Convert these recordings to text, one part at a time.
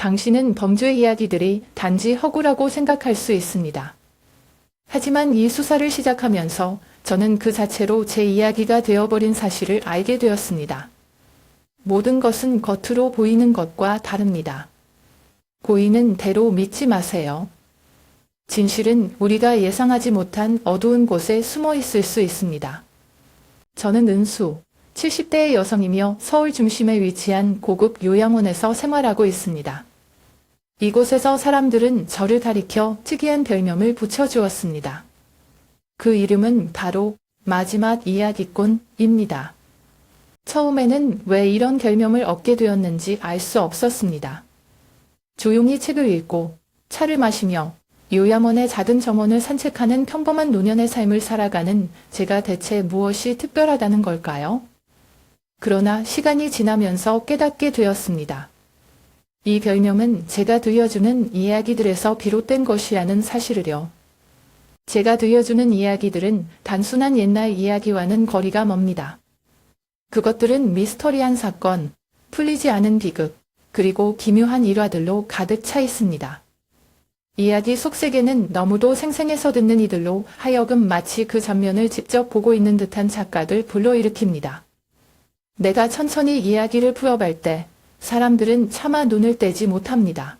당신은 범죄 이야기들이 단지 허구라고 생각할 수 있습니다. 하지만 이 수사를 시작하면서 저는 그 자체로 제 이야기가 되어버린 사실을 알게 되었습니다. 모든 것은 겉으로 보이는 것과 다릅니다. 보이는 대로 믿지 마세요. 진실은 우리가 예상하지 못한 어두운 곳에 숨어 있을 수 있습니다. 저는 은수, 70대의 여성이며 서울 중심에 위치한 고급 요양원에서 생활하고 있습니다. 이곳에서 사람들은 저를 가리켜 특이한 별명을 붙여주었습니다. 그 이름은 바로 마지막 이야기꾼입니다. 처음에는 왜 이런 별명을 얻게 되었는지 알 수 없었습니다. 조용히 책을 읽고 차를 마시며 요양원의 작은 정원을 산책하는 평범한 노년의 삶을 살아가는 제가 대체 무엇이 특별하다는 걸까요? 그러나 시간이 지나면서 깨닫게 되었습니다. 이 별명은 제가 들려주는 이야기들에서 비롯된 것이라는 사실을요. 제가 들려주는 이야기들은 단순한 옛날 이야기와는 거리가 멉니다. 그것들은 미스터리한 사건, 풀리지 않은 비극, 그리고 기묘한 일화들로 가득 차 있습니다. 이야기 속 세계는 너무도 생생해서 듣는 이들로 하여금 마치 그 장면을 직접 보고 있는 듯한 착각을 불러일으킵니다. 내가 천천히 이야기를 풀어갈 때 사람들은 차마 눈을 떼지 못합니다.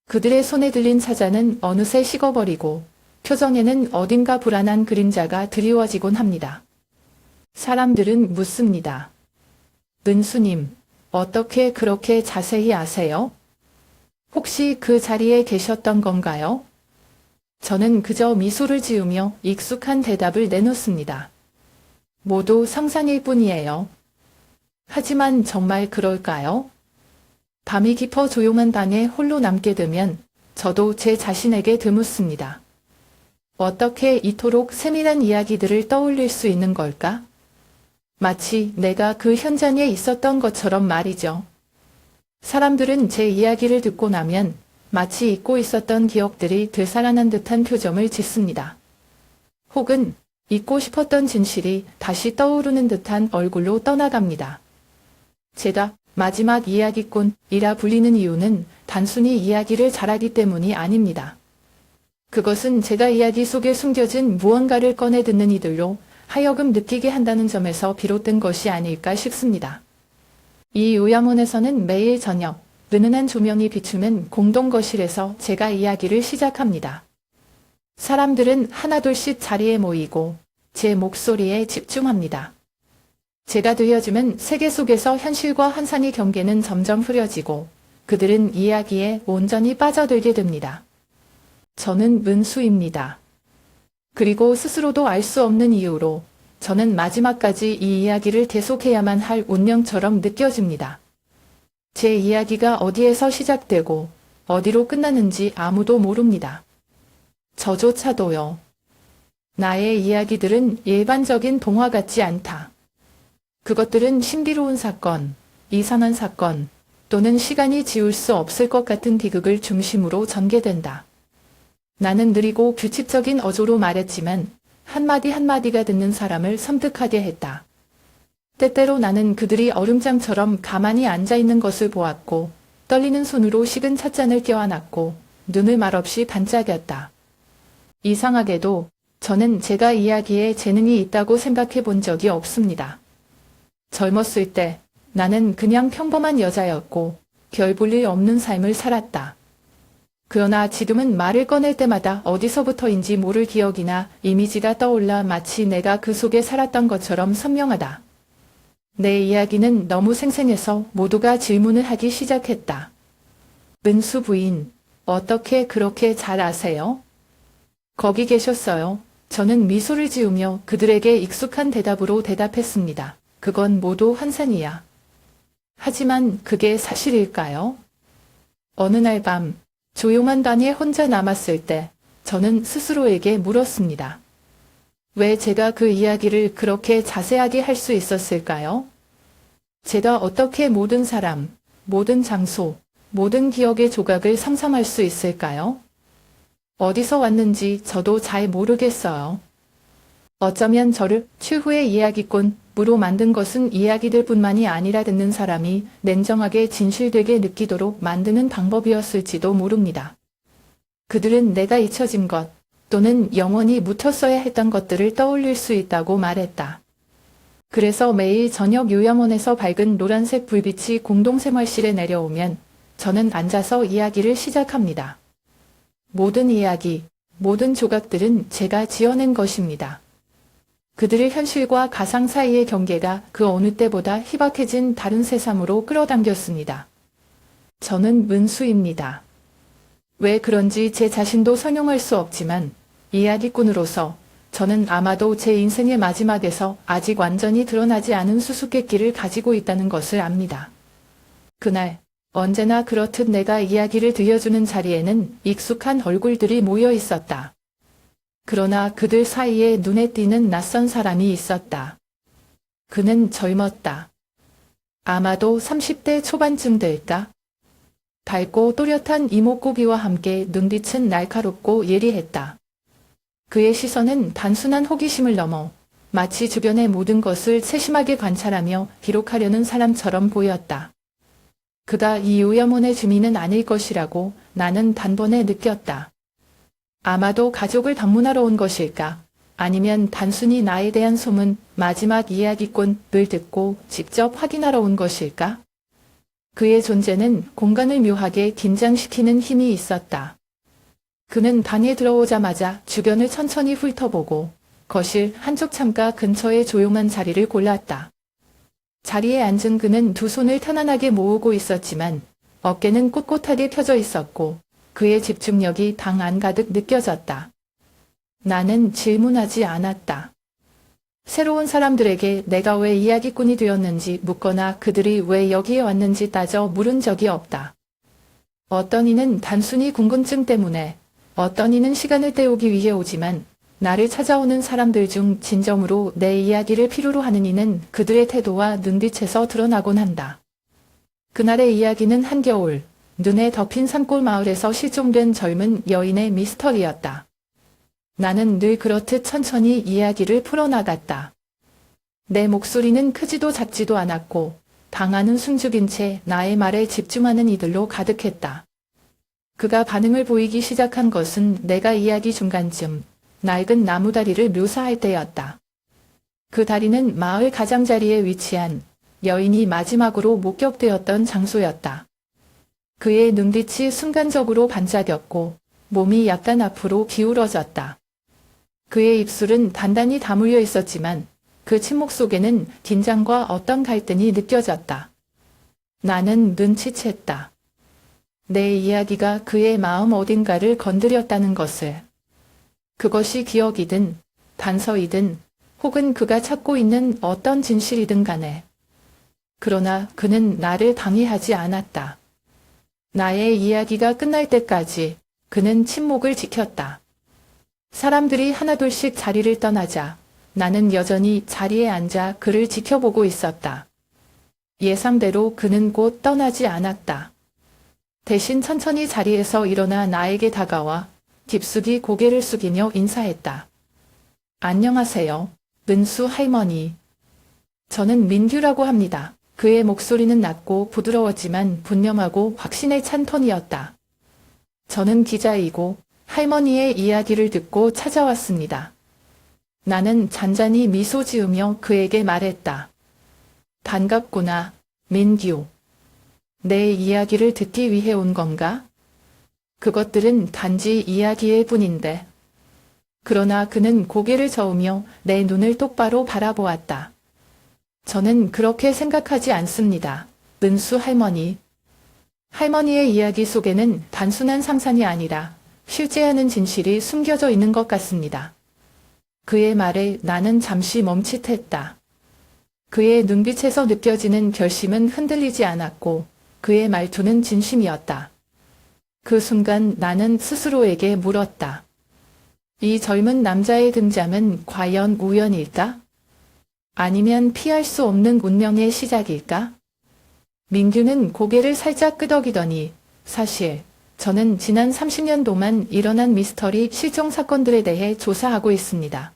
그들의 손에 들린 사자는 어느새 식어버리고 표정에는 어딘가 불안한 그림자가 드리워지곤 합니다. 사람들은 묻습니다. 은수님, 어떻게 그렇게 자세히 아세요? 혹시 그 자리에 계셨던 건가요? 저는 그저 미소를 지으며 익숙한 대답을 내놓습니다. 모두 상상일 뿐이에요. 하지만 정말 그럴까요? 밤이 깊어 조용한 방에 홀로 남게 되면 저도 제 자신에게 되묻습니다. 어떻게 이토록 세밀한 이야기들을 떠올릴 수 있는 걸까? 마치 내가 그 현장에 있었던 것처럼 말이죠. 사람들은 제 이야기를 듣고 나면 마치 잊고 있었던 기억들이 되살아난 듯한 표정을 짓습니다. 혹은 잊고 싶었던 진실이 다시 떠오르는 듯한 얼굴로 떠나갑니다. 제가 마지막 이야기꾼이라 불리는 이유는 단순히 이야기를 잘하기 때문이 아닙니다. 그것은 제가 이야기 속에 숨겨진 무언가를 꺼내 듣는 이들로 하여금 느끼게 한다는 점에서 비롯된 것이 아닐까 싶습니다. 이 요양원에서는 매일 저녁 은은한 조명이 비추는 공동거실에서 제가 이야기를 시작합니다. 사람들은 하나둘씩 자리에 모이고 제 목소리에 집중합니다. 제가 들려주면 세계 속에서 현실과 환상의 경계는 점점 흐려지고 그들은 이야기에 온전히 빠져들게 됩니다. 저는 은수입니다. 그리고 스스로도 알 수 없는 이유로 저는 마지막까지 이 이야기를 계속해야만 할 운명처럼 느껴집니다. 제 이야기가 어디에서 시작되고 어디로 끝나는지 아무도 모릅니다. 저조차도요. 나의 이야기들은 일반적인 동화 같지 않다. 그것들은 신비로운 사건, 이상한 사건, 또는 시간이 지울 수 없을 것 같은 비극을 중심으로 전개된다. 나는 느리고 규칙적인 어조로 말했지만 한마디 한마디가 듣는 사람을 섬뜩하게 했다. 때때로 나는 그들이 얼음장처럼 가만히 앉아있는 것을 보았고 떨리는 손으로 식은 찻잔을 껴안았고 눈을 말없이 반짝였다. 이상하게도 저는 제가 이야기에 재능이 있다고 생각해 본 적이 없습니다. 젊었을 때 나는 그냥 평범한 여자였고 별 볼 일 없는 삶을 살았다. 그러나 지금은 말을 꺼낼 때마다 어디서부터인지 모를 기억이나 이미지가 떠올라 마치 내가 그 속에 살았던 것처럼 선명하다. 내 이야기는 너무 생생해서 모두가 질문을 하기 시작했다. 은수 부인, 어떻게 그렇게 잘 아세요? 거기 계셨어요. 저는 미소를 지으며 그들에게 익숙한 대답으로 대답했습니다. 그건 모두 환상이야. 하지만 그게 사실일까요? 어느 날 밤, 조용한 방에 혼자 남았을 때 저는 스스로에게 물었습니다. 왜 제가 그 이야기를 그렇게 자세하게 할 수 있었을까요? 제가 어떻게 모든 사람, 모든 장소, 모든 기억의 조각을 상상할 수 있을까요? 어디서 왔는지 저도 잘 모르겠어요. 어쩌면 저를 최후의 무로 만든 것은 이야기들뿐만이 아니라 듣는 사람이 냉정하게 진실되게 느끼도록 만드는 방법이었을지도 모릅니다. 그들은 내가 잊혀진 것 또는 영원히 묻혔어야 했던 것들을 떠올릴 수 있다고 말했다. 그래서 매일 저녁 요양원에서 밝은 노란색 불빛이 공동생활실에 내려오면 저는 앉아서 이야기를 시작합니다. 모든 이야기, 모든 조각들은 제가 지어낸 것입니다. 그들을 현실과 가상 사이의 경계가 그 어느 때보다 희박해진 다른 세상으로 끌어당겼습니다. 저는 문수입니다. 왜 그런지 제 자신도 설명할 수 없지만 이야기꾼으로서 저는 아마도 제 인생의 마지막에서 아직 완전히 드러나지 않은 수수께끼를 가지고 있다는 것을 압니다. 그날 언제나 그렇듯 내가 이야기를 들려주는 자리에는 익숙한 얼굴들이 모여 있었다. 그러나 그들 사이에 눈에 띄는 낯선 사람이 있었다. 그는 젊었다. 아마도 30대 초반쯤 될까? 밝고 또렷한 이목구비와 함께 눈빛은 날카롭고 예리했다. 그의 시선은 단순한 호기심을 넘어 마치 주변의 모든 것을 세심하게 관찰하며 기록하려는 사람처럼 보였다. 그가 이 요양원의 주민은 아닐 것이라고 나는 단번에 느꼈다. 아마도 가족을 방문하러 온 것일까? 아니면 단순히 나에 대한 소문, 마지막 이야기꾼을 듣고 직접 확인하러 온 것일까? 그의 존재는 공간을 묘하게 긴장시키는 힘이 있었다. 그는 방에 들어오자마자 주변을 천천히 훑어보고 거실 한쪽 창가 근처의 조용한 자리를 골랐다. 자리에 앉은 그는 두 손을 편안하게 모으고 있었지만 어깨는 꼿꼿하게 펴져 있었고 그의 집중력이 방 안 가득 느껴졌다. 나는 질문하지 않았다. 새로운 사람들에게 내가 왜 이야기꾼이 되었는지 묻거나 그들이 왜 여기에 왔는지 따져 물은 적이 없다. 어떤 이는 단순히 궁금증 때문에, 어떤 이는 시간을 때우기 위해 오지만 나를 찾아오는 사람들 중 진정으로 내 이야기를 필요로 하는 이는 그들의 태도와 눈빛에서 드러나곤 한다. 그날의 이야기는 한겨울, 눈에 덮인 산골 마을에서 실종된 젊은 여인의 미스터리였다. 나는 늘 그렇듯 천천히 이야기를 풀어나갔다. 내 목소리는 크지도 작지도 않았고 방 안은 숨죽인 채 나의 말에 집중하는 이들로 가득했다. 그가 반응을 보이기 시작한 것은 내가 이야기 중간쯤 낡은 나무다리를 묘사할 때였다. 그 다리는 마을 가장자리에 위치한 여인이 마지막으로 목격되었던 장소였다. 그의 눈빛이 순간적으로 반짝였고 몸이 약간 앞으로 기울어졌다. 그의 입술은 단단히 다물려 있었지만 그 침묵 속에는 긴장과 어떤 갈등이 느껴졌다. 나는 눈치챘다. 내 이야기가 그의 마음 어딘가를 건드렸다는 것을. 그것이 기억이든 단서이든 혹은 그가 찾고 있는 어떤 진실이든 간에. 그러나 그는 나를 방해하지 않았다. 나의 이야기가 끝날 때까지 그는 침묵을 지켰다. 사람들이 하나둘씩 자리를 떠나자 나는 여전히 자리에 앉아 그를 지켜보고 있었다. 예상대로 그는 곧 떠나지 않았다. 대신 천천히 자리에서 일어나 나에게 다가와 깊숙이 고개를 숙이며 인사했다. 안녕하세요, 은수 할머니. 저는 민규라고 합니다. 그의 목소리는 낮고 부드러웠지만 분명하고 확신에 찬 톤이었다. 저는 기자이고 할머니의 이야기를 듣고 찾아왔습니다. 나는 잔잔히 미소 지으며 그에게 말했다. 반갑구나, 민규. 내 이야기를 듣기 위해 온 건가? 그것들은 단지 이야기일 뿐인데. 그러나 그는 고개를 저으며 내 눈을 똑바로 바라보았다. 저는 그렇게 생각하지 않습니다, 은수 할머니. 할머니의 이야기 속에는 단순한 상상이 아니라 실제하는 진실이 숨겨져 있는 것 같습니다. 그의 말에 나는 잠시 멈칫했다. 그의 눈빛에서 느껴지는 결심은 흔들리지 않았고 그의 말투는 진심이었다. 그 순간 나는 스스로에게 물었다. 이 젊은 남자의 등장은 과연 우연일까? 아니면 피할 수 없는 운명의 시작일까? 민규는 고개를 살짝 끄덕이더니 사실 저는 지난 30년 동안 일어난 미스터리 실종 사건들에 대해 조사하고 있습니다.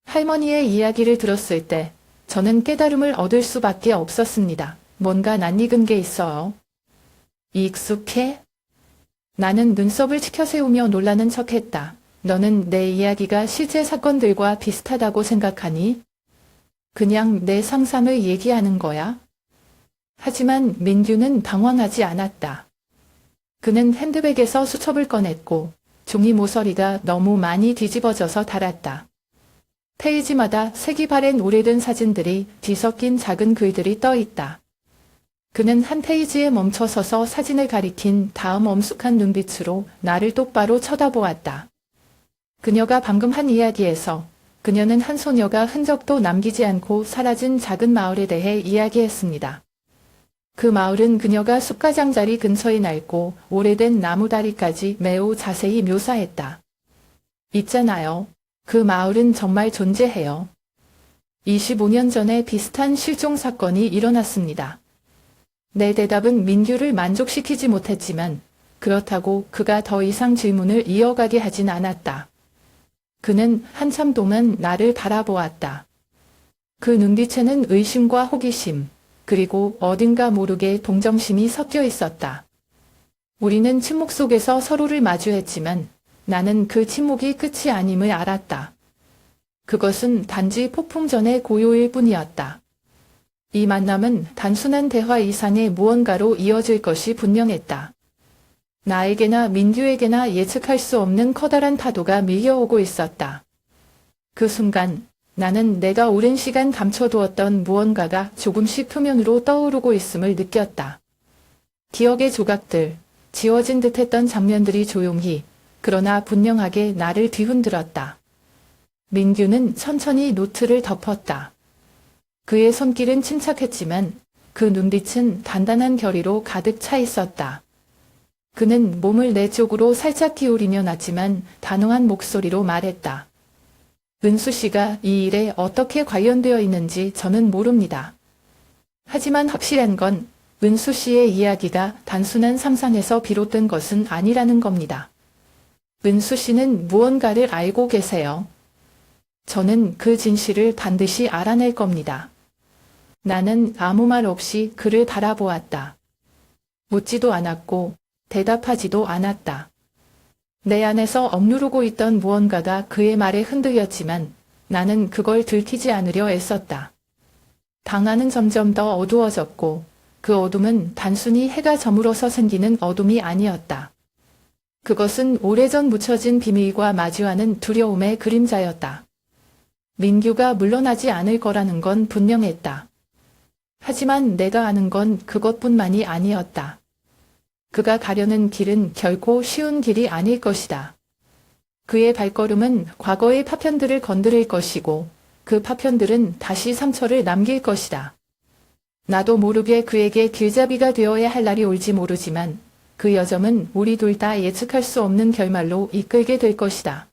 할머니의 이야기를 들었을 때 저는 깨달음을 얻을 수밖에 없었습니다. 뭔가 낯익은 게 있어요. 익숙해? 나는 눈썹을 치켜세우며 놀라는 척했다. 너는 내 이야기가 실제 사건들과 비슷하다고 생각하니? 그냥 내 상상을 얘기하는 거야? 하지만 민규는 당황하지 않았다. 그는 핸드백에서 수첩을 꺼냈고 종이 모서리가 너무 많이 뒤집어져서 달았다. 페이지마다 색이 바랜 오래된 사진들이 뒤섞인 작은 글들이 떠 있다. 그는 한 페이지에 멈춰서서 사진을 가리킨 다음 엄숙한 눈빛으로 나를 똑바로 쳐다보았다. 그녀가 방금 한 이야기에서 그녀는 한 소녀가 흔적도 남기지 않고 사라진 작은 마을에 대해 이야기했습니다. 그 마을은 그녀가 숲가장자리 근처에 낡고 오래된 나무다리까지 매우 자세히 묘사했다. 있잖아요. 그 마을은 정말 존재해요. 25년 전에 비슷한 실종 사건이 일어났습니다. 내 대답은 민규를 만족시키지 못했지만 그렇다고 그가 더 이상 질문을 이어가게 하진 않았다. 그는 한참 동안 나를 바라보았다. 그 눈빛에는 의심과 호기심, 그리고 어딘가 모르게 동정심이 섞여 있었다. 우리는 침묵 속에서 서로를 마주했지만 나는 그 침묵이 끝이 아님을 알았다. 그것은 단지 폭풍 전의 고요일 뿐이었다. 이 만남은 단순한 대화 이상의 무언가로 이어질 것이 분명했다. 나에게나 민규에게나 예측할 수 없는 커다란 파도가 밀려오고 있었다. 그 순간 나는 내가 오랜 시간 감춰두었던 무언가가 조금씩 표면으로 떠오르고 있음을 느꼈다. 기억의 조각들, 지워진 듯했던 장면들이 조용히, 그러나 분명하게 나를 뒤흔들었다. 민규는 천천히 노트를 덮었다. 그의 손길은 침착했지만 그 눈빛은 단단한 결의로 가득 차 있었다. 그는 몸을 내 쪽으로 살짝 기울이며 낮지만 단호한 목소리로 말했다. 은수 씨가 이 일에 어떻게 관련되어 있는지 저는 모릅니다. 하지만 확실한 건 은수 씨의 이야기가 단순한 상상에서 비롯된 것은 아니라는 겁니다. 은수 씨는 무언가를 알고 계세요. 저는 그 진실을 반드시 알아낼 겁니다. 나는 아무 말 없이 그를 바라보았다. 묻지도 않았고 대답하지도 않았다. 내 안에서 억누르고 있던 무언가가 그의 말에 흔들렸지만 나는 그걸 들키지 않으려 애썼다. 방 안은 점점 더 어두워졌고 그 어둠은 단순히 해가 저물어서 생기는 어둠이 아니었다. 그것은 오래전 묻혀진 비밀과 마주하는 두려움의 그림자였다. 민규가 물러나지 않을 거라는 건 분명했다. 하지만 내가 아는 건 그것뿐만이 아니었다. 그가 가려는 길은 결코 쉬운 길이 아닐 것이다. 그의 발걸음은 과거의 파편들을 건드릴 것이고 그 파편들은 다시 상처를 남길 것이다. 나도 모르게 그에게 길잡이가 되어야 할 날이 올지 모르지만 그 여정은 우리 둘 다 예측할 수 없는 결말로 이끌게 될 것이다.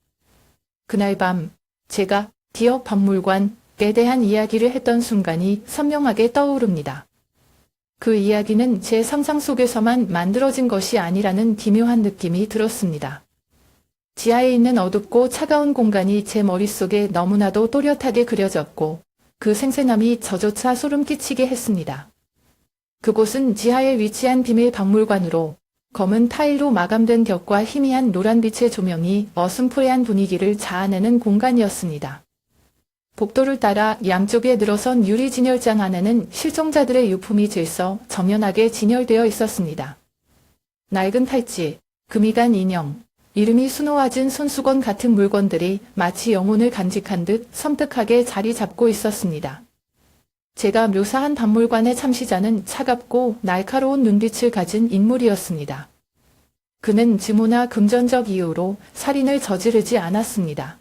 그날 밤 제가 기업 박물관에 대한 이야기를 했던 순간이 선명하게 떠오릅니다. 그 이야기는 제 상상 속에서만 만들어진 것이 아니라는 기묘한 느낌이 들었습니다. 지하에 있는 어둡고 차가운 공간이 제 머릿속에 너무나도 또렷하게 그려졌고 그 생생함이 저조차 소름 끼치게 했습니다. 그곳은 지하에 위치한 비밀 박물관으로 검은 타일로 마감된 벽과 희미한 노란빛의 조명이 어슴푸레한 분위기를 자아내는 공간이었습니다. 복도를 따라 양쪽에 늘어선 유리 진열장 안에는 실종자들의 유품이 질서 정연하게 진열되어 있었습니다. 낡은 팔찌, 금이 간 인형, 이름이 수놓아진 손수건 같은 물건들이 마치 영혼을 간직한 듯 섬뜩하게 자리 잡고 있었습니다. 제가 묘사한 박물관의 참시자는 차갑고 날카로운 눈빛을 가진 인물이었습니다. 그는 증오나 금전적 이유로 살인을 저지르지 않았습니다.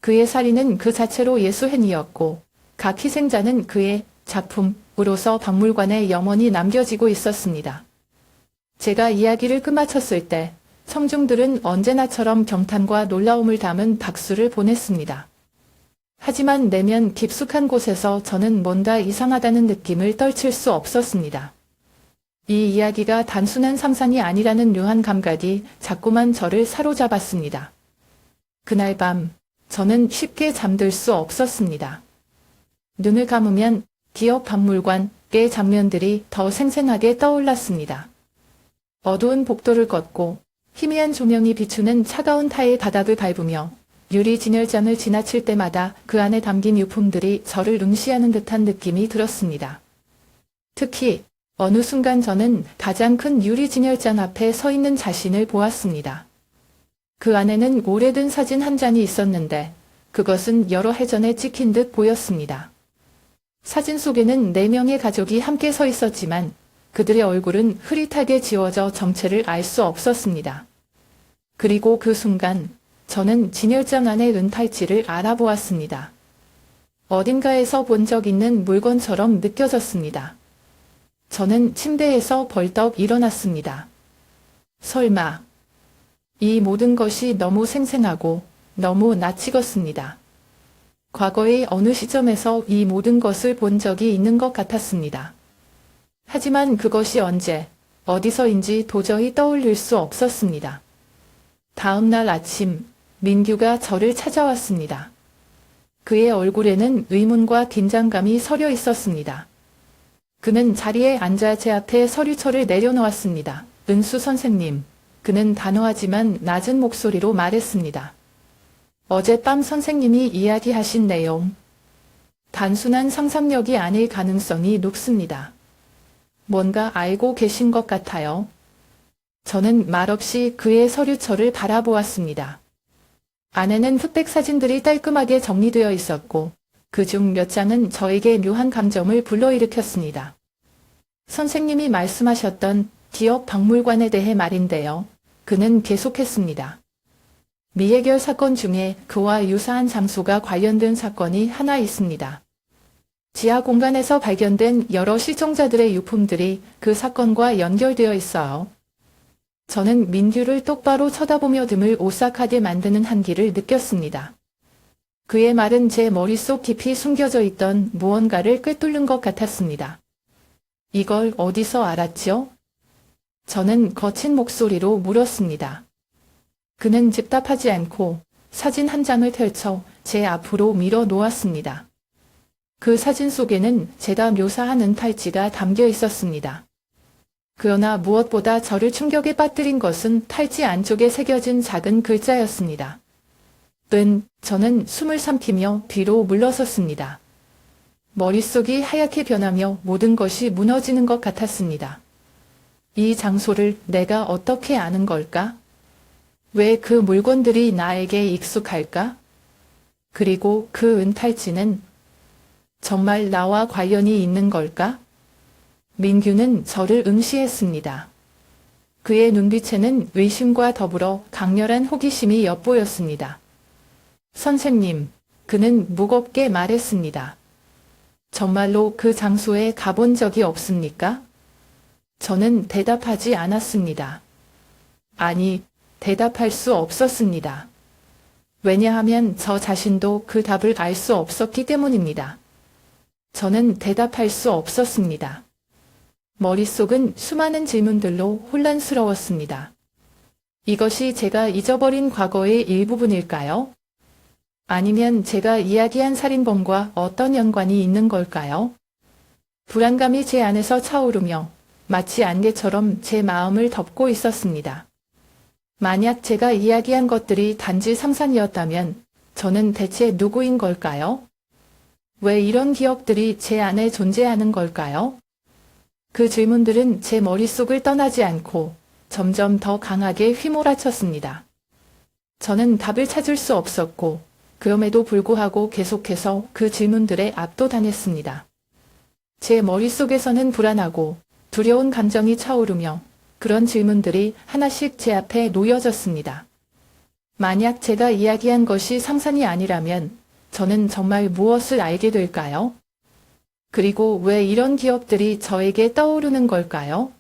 그의 살인은 그 자체로 예수행위였고 각 희생자는 그의 작품으로서 박물관에 영원히 남겨지고 있었습니다. 제가 이야기를 끝마쳤을 때 청중들은 언제나처럼 경탄과 놀라움을 담은 박수를 보냈습니다. 하지만 내면 깊숙한 곳에서 저는 뭔가 이상하다는 느낌을 떨칠 수 없었습니다. 이 이야기가 단순한 상상이 아니라는 묘한 감각이 자꾸만 저를 사로잡았습니다. 그날 밤 저는 쉽게 잠들 수 없었습니다. 눈을 감으면 기업 박물관의 장면들이 더 생생하게 떠올랐습니다. 어두운 복도를 걷고 희미한 조명이 비추는 차가운 타일 바닥을 밟으며 유리 진열장을 지나칠 때마다 그 안에 담긴 유품들이 저를 응시하는 듯한 느낌이 들었습니다. 특히 어느 순간 저는 가장 큰 유리 진열장 앞에 서 있는 자신을 보았습니다. 그 안에는 오래된 사진 한 장이 있었는데 그것은 여러 해 전에 찍힌 듯 보였습니다. 사진 속에는 4명의 가족이 함께 서 있었지만 그들의 얼굴은 흐릿하게 지워져 정체를 알 수 없었습니다. 그리고 그 순간 저는 진열장 안의 은탈지를 알아보았습니다. 어딘가에서 본 적 있는 물건처럼 느껴졌습니다. 저는 침대에서 벌떡 일어났습니다. 설마 이 모든 것이 너무 생생하고 너무 낯익었습니다. 과거의 어느 시점에서 이 모든 것을 본 적이 있는 것 같았습니다. 하지만 그것이 언제, 어디서인지 도저히 떠올릴 수 없었습니다. 다음 날 아침, 민규가 저를 찾아왔습니다. 그의 얼굴에는 의문과 긴장감이 서려 있었습니다. 그는 자리에 앉아 제 앞에 서류철을 내려놓았습니다. 은수 선생님, 그는 단호하지만 낮은 목소리로 말했습니다. 어젯밤 선생님이 이야기하신 내용, 단순한 상상력이 아닐 가능성이 높습니다. 뭔가 알고 계신 것 같아요. 저는 말없이 그의 서류철을 바라보았습니다. 안에는 흑백 사진들이 깔끔하게 정리되어 있었고 그중 몇 장은 저에게 묘한 감정을 불러일으켰습니다. 선생님이 말씀하셨던 기업 박물관에 대해 말인데요. 그는 계속했습니다. 미해결 사건 중에 그와 유사한 장소가 관련된 사건이 하나 있습니다. 지하 공간에서 발견된 여러 실종자들의 유품들이 그 사건과 연결되어 있어요. 저는 민규를 똑바로 쳐다보며 등을 오싹하게 만드는 한기를 느꼈습니다. 그의 말은 제 머릿속 깊이 숨겨져 있던 무언가를 꿰뚫는 것 같았습니다. 이걸 어디서 알았죠? 저는 거친 목소리로 물었습니다. 그는 즉답하지 않고 사진 한 장을 펼쳐 제 앞으로 밀어 놓았습니다. 그 사진 속에는 제가 묘사한 은탈지가 담겨 있었습니다. 그러나 무엇보다 저를 충격에 빠뜨린 것은 탈지 안쪽에 새겨진 작은 글자였습니다. 저는 숨을 삼키며 뒤로 물러섰습니다. 머릿속이 하얗게 변하며 모든 것이 무너지는 것 같았습니다. 이 장소를 내가 어떻게 아는 걸까? 왜 그 물건들이 나에게 익숙할까? 그리고 그 은탈지는 정말 나와 관련이 있는 걸까? 민규는 저를 응시했습니다. 그의 눈빛에는 의심과 더불어 강렬한 호기심이 엿보였습니다. 선생님, 그는 무겁게 말했습니다. 정말로 그 장소에 가본 적이 없습니까? 저는 대답하지 않았습니다. 아니, 대답할 수 없었습니다. 왜냐하면 저 자신도 그 답을 알 수 없었기 때문입니다. 저는 대답할 수 없었습니다. 머릿속은 수많은 질문들로 혼란스러웠습니다. 이것이 제가 잊어버린 과거의 일부분일까요? 아니면 제가 이야기한 살인범과 어떤 연관이 있는 걸까요? 불안감이 제 안에서 차오르며 마치 안개처럼 제 마음을 덮고 있었습니다. 만약 제가 이야기한 것들이 단지 상상이었다면 저는 대체 누구인 걸까요? 왜 이런 기억들이 제 안에 존재하는 걸까요? 그 질문들은 제 머릿속을 떠나지 않고 점점 더 강하게 휘몰아쳤습니다. 저는 답을 찾을 수 없었고 그럼에도 불구하고 계속해서 그 질문들에 압도당했습니다. 제 머릿속에서는 불안하고 두려운 감정이 차오르며 그런 질문들이 하나씩 제 앞에 놓여졌습니다. 만약 제가 이야기한 것이 상상이 아니라면 저는 정말 무엇을 알게 될까요? 그리고 왜 이런 기억들이 저에게 떠오르는 걸까요?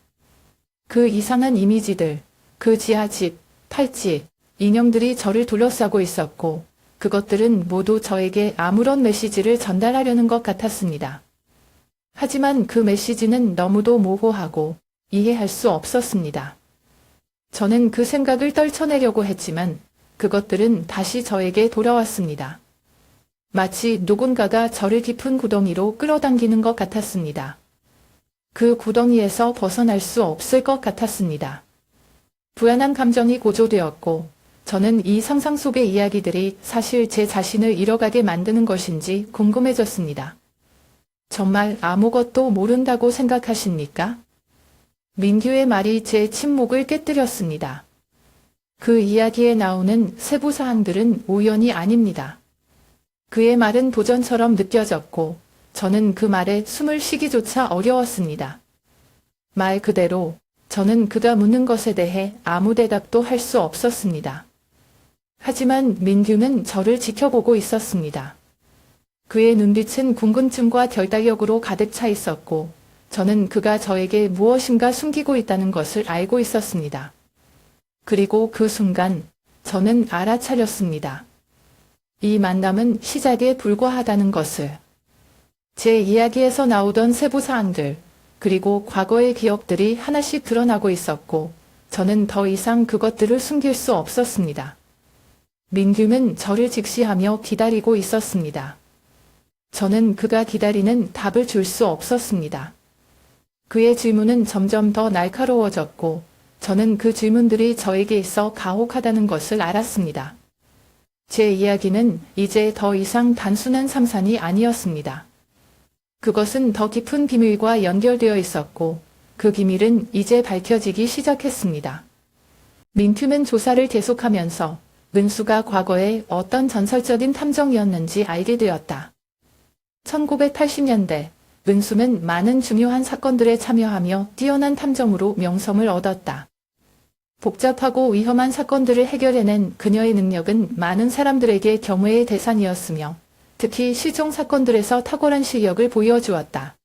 그 이상한 이미지들, 그 지하집, 팔찌, 인형들이 저를 둘러싸고 있었고 그것들은 모두 저에게 아무런 메시지를 전달하려는 것 같았습니다. 하지만 그 메시지는 너무도 모호하고 이해할 수 없었습니다. 저는 그 생각을 떨쳐내려고 했지만 그것들은 다시 저에게 돌아왔습니다. 마치 누군가가 저를 깊은 구덩이로 끌어당기는 것 같았습니다. 그 구덩이에서 벗어날 수 없을 것 같았습니다. 불안한 감정이 고조되었고, 저는 이 상상 속의 이야기들이 사실 제 자신을 잃어가게 만드는 것인지 궁금해졌습니다. 정말 아무것도 모른다고 생각하십니까? 민규의 말이 제 침묵을 깨뜨렸습니다. 그 이야기에 나오는 세부 사항들은 우연이 아닙니다. 그의 말은 도전처럼 느껴졌고, 저는 그 말에 숨을 쉬기조차 어려웠습니다. 말 그대로 저는 그가 묻는 것에 대해 아무 대답도 할 수 없었습니다. 하지만 민규는 저를 지켜보고 있었습니다. 그의 눈빛은 궁금증과 결단력으로 가득 차 있었고, 저는 그가 저에게 무엇인가 숨기고 있다는 것을 알고 있었습니다. 그리고 그 순간 저는 알아차렸습니다. 이 만남은 시작에 불과하다는 것을. 제 이야기에서 나오던 세부 사항들, 그리고 과거의 기억들이 하나씩 드러나고 있었고, 저는 더 이상 그것들을 숨길 수 없었습니다. 민규는 저를 직시하며 기다리고 있었습니다. 저는 그가 기다리는 답을 줄 수 없었습니다. 그의 질문은 점점 더 날카로워졌고, 저는 그 질문들이 저에게 있어 가혹하다는 것을 알았습니다. 제 이야기는 이제 더 이상 단순한 삼산이 아니었습니다. 그것은 더 깊은 비밀과 연결되어 있었고, 그 비밀은 이제 밝혀지기 시작했습니다. 민규는 조사를 계속하면서 은수가 과거에 어떤 전설적인 탐정이었는지 알게 되었다. 1980년대, 은수는 많은 중요한 사건들에 참여하며 뛰어난 탐정으로 명성을 얻었다. 복잡하고 위험한 사건들을 해결해낸 그녀의 능력은 많은 사람들에게 경외의 대상이었으며, 특히 실종 사건들에서 탁월한 실력을 보여주었다.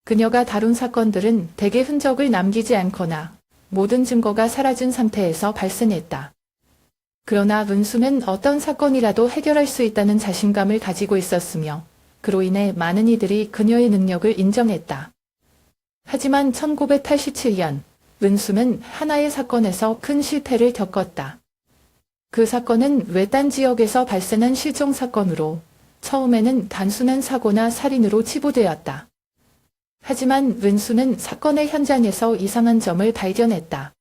그녀가 다룬 사건들은 대개 흔적을 남기지 않거나 모든 증거가 사라진 상태에서 발생했다. 그러나 은수는 어떤 사건이라도 해결할 수 있다는 자신감을 가지고 있었으며, 그로 인해 많은 이들이 그녀의 능력을 인정했다. 하지만 1987년, 은수는 하나의 사건에서 큰 실패를 겪었다. 그 사건은 외딴 지역에서 발생한 실종 사건으로 처음에는 단순한 사고나 살인으로 치부되었다. 하지만 은수는 사건의 현장에서 이상한 점을 발견했다.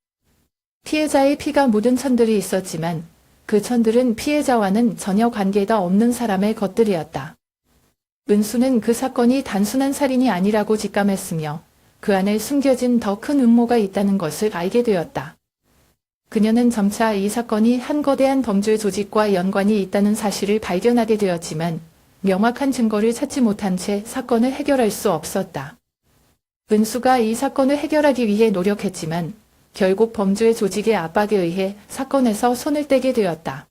피해자의 피가 묻은 천들이 있었지만 그 천들은 피해자와는 전혀 관계가 없는 사람의 것들이었다. 은수는 그 사건이 단순한 살인이 아니라고 직감했으며 그 안에 숨겨진 더 큰 음모가 있다는 것을 알게 되었다. 그녀는 점차 이 사건이 한 거대한 범죄 조직과 연관이 있다는 사실을 발견하게 되었지만 명확한 증거를 찾지 못한 채 사건을 해결할 수 없었다. 은수가 이 사건을 해결하기 위해 노력했지만 결국 범죄 조직의 압박에 의해 사건에서 손을 떼게 되었다.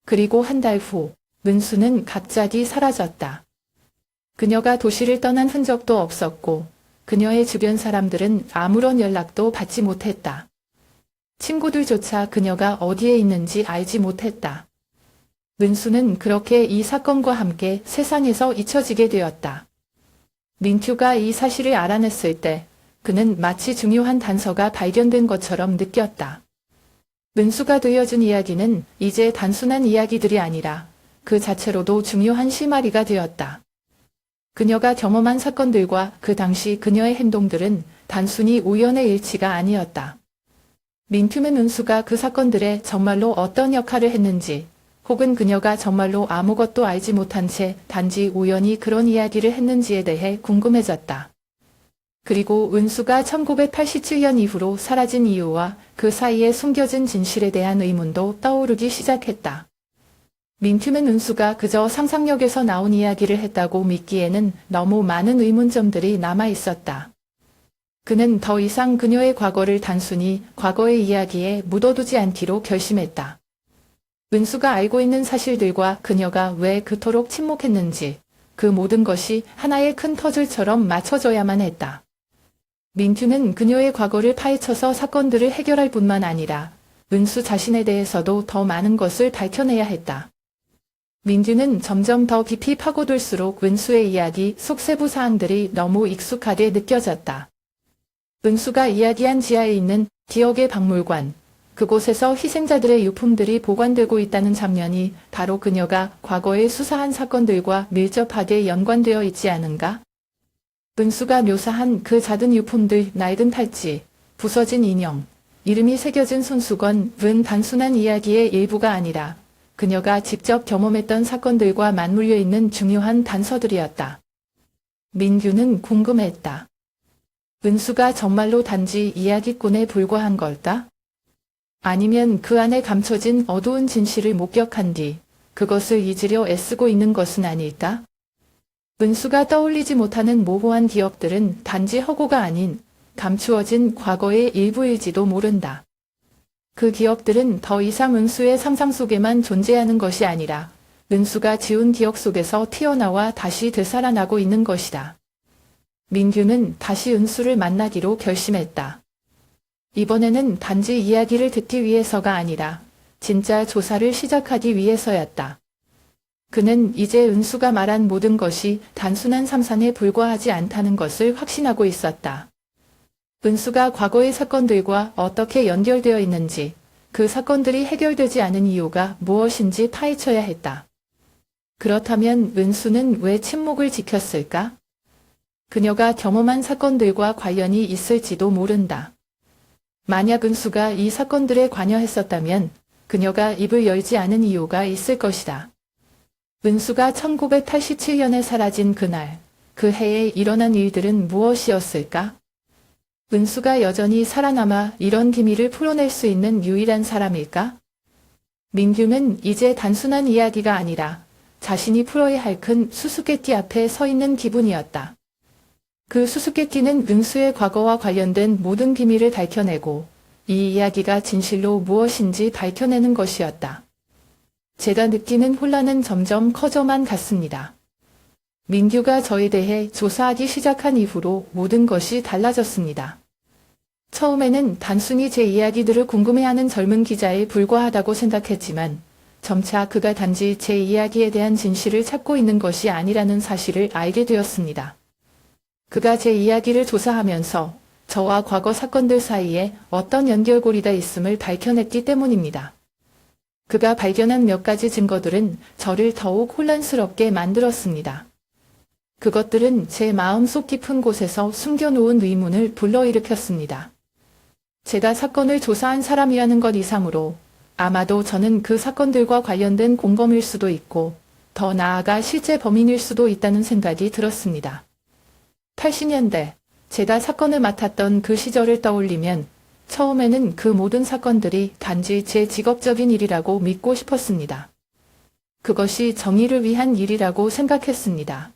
그리고 한 달 후, 은수는 갑자기 사라졌다. 그녀가 도시를 떠난 흔적도 없었고 그녀의 주변 사람들은 아무런 연락도 받지 못했다. 친구들조차 그녀가 어디에 있는지 알지 못했다. 은수는 그렇게 이 사건과 함께 세상에서 잊혀지게 되었다. 민규가 이 사실을 알아냈을 때 그는 마치 중요한 단서가 발견된 것처럼 느꼈다. 은수가 들려준 이야기는 이제 단순한 이야기들이 아니라 그 자체로도 중요한 실마리가 되었다. 그녀가 경험한 사건들과 그 당시 그녀의 행동들은 단순히 우연의 일치가 아니었다. 민규는 은수가 그 사건들에 정말로 어떤 역할을 했는지, 혹은 그녀가 정말로 아무것도 알지 못한 채 단지 우연히 그런 이야기를 했는지에 대해 궁금해졌다. 그리고 은수가 1987년 이후로 사라진 이유와 그 사이에 숨겨진 진실에 대한 의문도 떠오르기 시작했다. 민규는 은수가 그저 상상력에서 나온 이야기를 했다고 믿기에는 너무 많은 의문점들이 남아 있었다. 그는 더 이상 그녀의 과거를 단순히 과거의 이야기에 묻어두지 않기로 결심했다. 은수가 알고 있는 사실들과 그녀가 왜 그토록 침묵했는지, 그 모든 것이 하나의 큰 퍼즐처럼 맞춰져야만 했다. 민규는 그녀의 과거를 파헤쳐서 사건들을 해결할 뿐만 아니라 은수 자신에 대해서도 더 많은 것을 밝혀내야 했다. 민규는 점점 더 깊이 파고들수록 은수의 이야기 속 세부 사항들이 너무 익숙하게 느껴졌다. 은수가 이야기한 지하에 있는 기억의 박물관, 그곳에서 희생자들의 유품들이 보관되고 있다는 장면이 바로 그녀가 과거에 수사한 사건들과 밀접하게 연관되어 있지 않은가? 은수가 묘사한 그 작은 유품들, 낡은 팔찌, 부서진 인형, 이름이 새겨진 손수건은 단순한 이야기의 일부가 아니라 그녀가 직접 경험했던 사건들과 맞물려 있는 중요한 단서들이었다. 민규는 궁금했다. 은수가 정말로 단지 이야기꾼에 불과한 걸까? 아니면 그 안에 감춰진 어두운 진실을 목격한 뒤 그것을 잊으려 애쓰고 있는 것은 아닐까? 은수가 떠올리지 못하는 모호한 기억들은 단지 허구가 아닌 감추어진 과거의 일부일지도 모른다. 그 기억들은 더 이상 은수의 상상 속에만 존재하는 것이 아니라 은수가 지운 기억 속에서 튀어나와 다시 되살아나고 있는 것이다. 민규는 다시 은수를 만나기로 결심했다. 이번에는 단지 이야기를 듣기 위해서가 아니라 진짜 조사를 시작하기 위해서였다. 그는 이제 은수가 말한 모든 것이 단순한 상상에 불과하지 않다는 것을 확신하고 있었다. 은수가 과거의 사건들과 어떻게 연결되어 있는지, 그 사건들이 해결되지 않은 이유가 무엇인지 파헤쳐야 했다. 그렇다면 은수는 왜 침묵을 지켰을까? 그녀가 경험한 사건들과 관련이 있을지도 모른다. 만약 은수가 이 사건들에 관여했었다면 그녀가 입을 열지 않은 이유가 있을 것이다. 은수가 1987년에 사라진 그날, 그 해에 일어난 일들은 무엇이었을까? 은수가 여전히 살아남아 이런 비밀을 풀어낼 수 있는 유일한 사람일까? 민규는 이제 단순한 이야기가 아니라 자신이 풀어야 할 큰 수수께끼 앞에 서 있는 기분이었다. 그 수수께끼는 은수의 과거와 관련된 모든 비밀을 밝혀내고 이 이야기가 진실로 무엇인지 밝혀내는 것이었다. 제가 느끼는 혼란은 점점 커져만 갔습니다. 민규가 저에 대해 조사하기 시작한 이후로 모든 것이 달라졌습니다. 처음에는 단순히 제 이야기들을 궁금해하는 젊은 기자에 불과하다고 생각했지만 점차 그가 단지 제 이야기에 대한 진실을 찾고 있는 것이 아니라는 사실을 알게 되었습니다. 그가 제 이야기를 조사하면서 저와 과거 사건들 사이에 어떤 연결고리가 있음을 밝혀냈기 때문입니다. 그가 발견한 몇 가지 증거들은 저를 더욱 혼란스럽게 만들었습니다. 그것들은 제 마음속 깊은 곳에서 숨겨놓은 의문을 불러일으켰습니다. 제가 사건을 조사한 사람이라는 것 이상으로 아마도 저는 그 사건들과 관련된 공범일 수도 있고 더 나아가 실제 범인일 수도 있다는 생각이 들었습니다. 80년대 제가 사건을 맡았던 그 시절을 떠올리면 처음에는 그 모든 사건들이 단지 제 직업적인 일이라고 믿고 싶었습니다. 그것이 정의를 위한 일이라고 생각했습니다.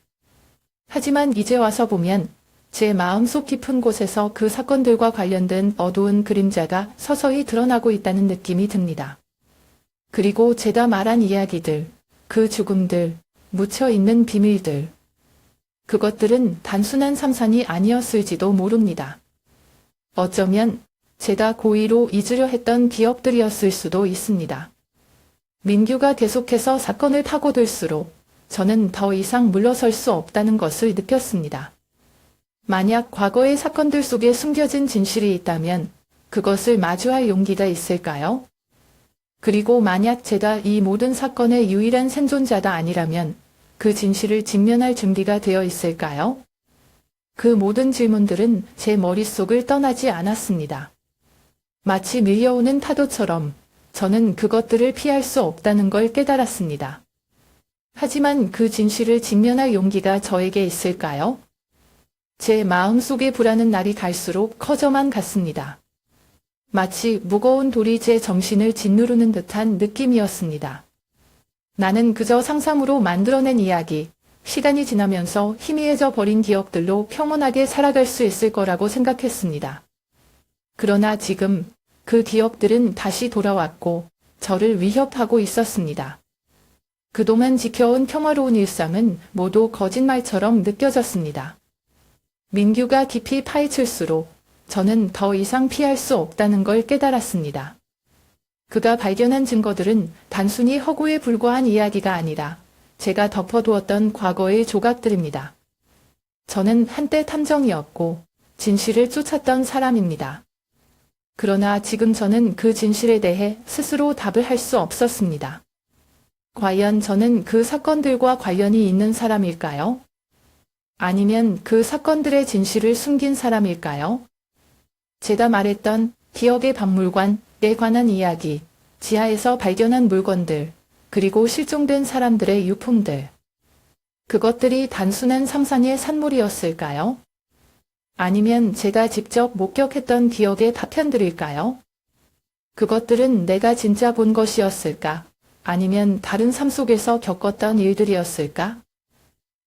하지만 이제 와서 보면 제 마음속 깊은 곳에서 그 사건들과 관련된 어두운 그림자가 서서히 드러나고 있다는 느낌이 듭니다. 그리고 제가 말한 이야기들, 그 죽음들, 묻혀있는 비밀들, 그것들은 단순한 상상이 아니었을지도 모릅니다. 어쩌면 제가 고의로 잊으려 했던 기억들이었을 수도 있습니다. 민규가 계속해서 사건을 파고들수록 저는 더 이상 물러설 수 없다는 것을 느꼈습니다. 만약 과거의 사건들 속에 숨겨진 진실이 있다면 그것을 마주할 용기가 있을까요? 그리고 만약 제가 이 모든 사건의 유일한 생존자가 아니라면 그 진실을 직면할 준비가 되어 있을까요? 그 모든 질문들은 제 머릿속을 떠나지 않았습니다. 마치 밀려오는 파도처럼 저는 그것들을 피할 수 없다는 걸 깨달았습니다. 하지만 그 진실을 직면할 용기가 저에게 있을까요? 제 마음속의 불안은 날이 갈수록 커져만 갔습니다. 마치 무거운 돌이 제 정신을 짓누르는 듯한 느낌이었습니다. 나는 그저 상상으로 만들어낸 이야기, 시간이 지나면서 희미해져 버린 기억들로 평온하게 살아갈 수 있을 거라고 생각했습니다. 그러나 지금 그 기억들은 다시 돌아왔고 저를 위협하고 있었습니다. 그동안 지켜온 평화로운 일상은 모두 거짓말처럼 느껴졌습니다. 민규가 깊이 파헤칠수록 저는 더 이상 피할 수 없다는 걸 깨달았습니다. 그가 발견한 증거들은 단순히 허구에 불과한 이야기가 아니라 제가 덮어두었던 과거의 조각들입니다. 저는 한때 탐정이었고 진실을 쫓았던 사람입니다. 그러나 지금 저는 그 진실에 대해 스스로 답을 할 수 없었습니다. 과연 저는 그 사건들과 관련이 있는 사람일까요? 아니면 그 사건들의 진실을 숨긴 사람일까요? 제가 말했던 기억의 박물관에 관한 이야기, 지하에서 발견한 물건들, 그리고 실종된 사람들의 유품들. 그것들이 단순한 상상의 산물이었을까요? 아니면 제가 직접 목격했던 기억의 파편들일까요? 그것들은 내가 진짜 본 것이었을까? 아니면 다른 삶 속에서 겪었던 일들이었을까?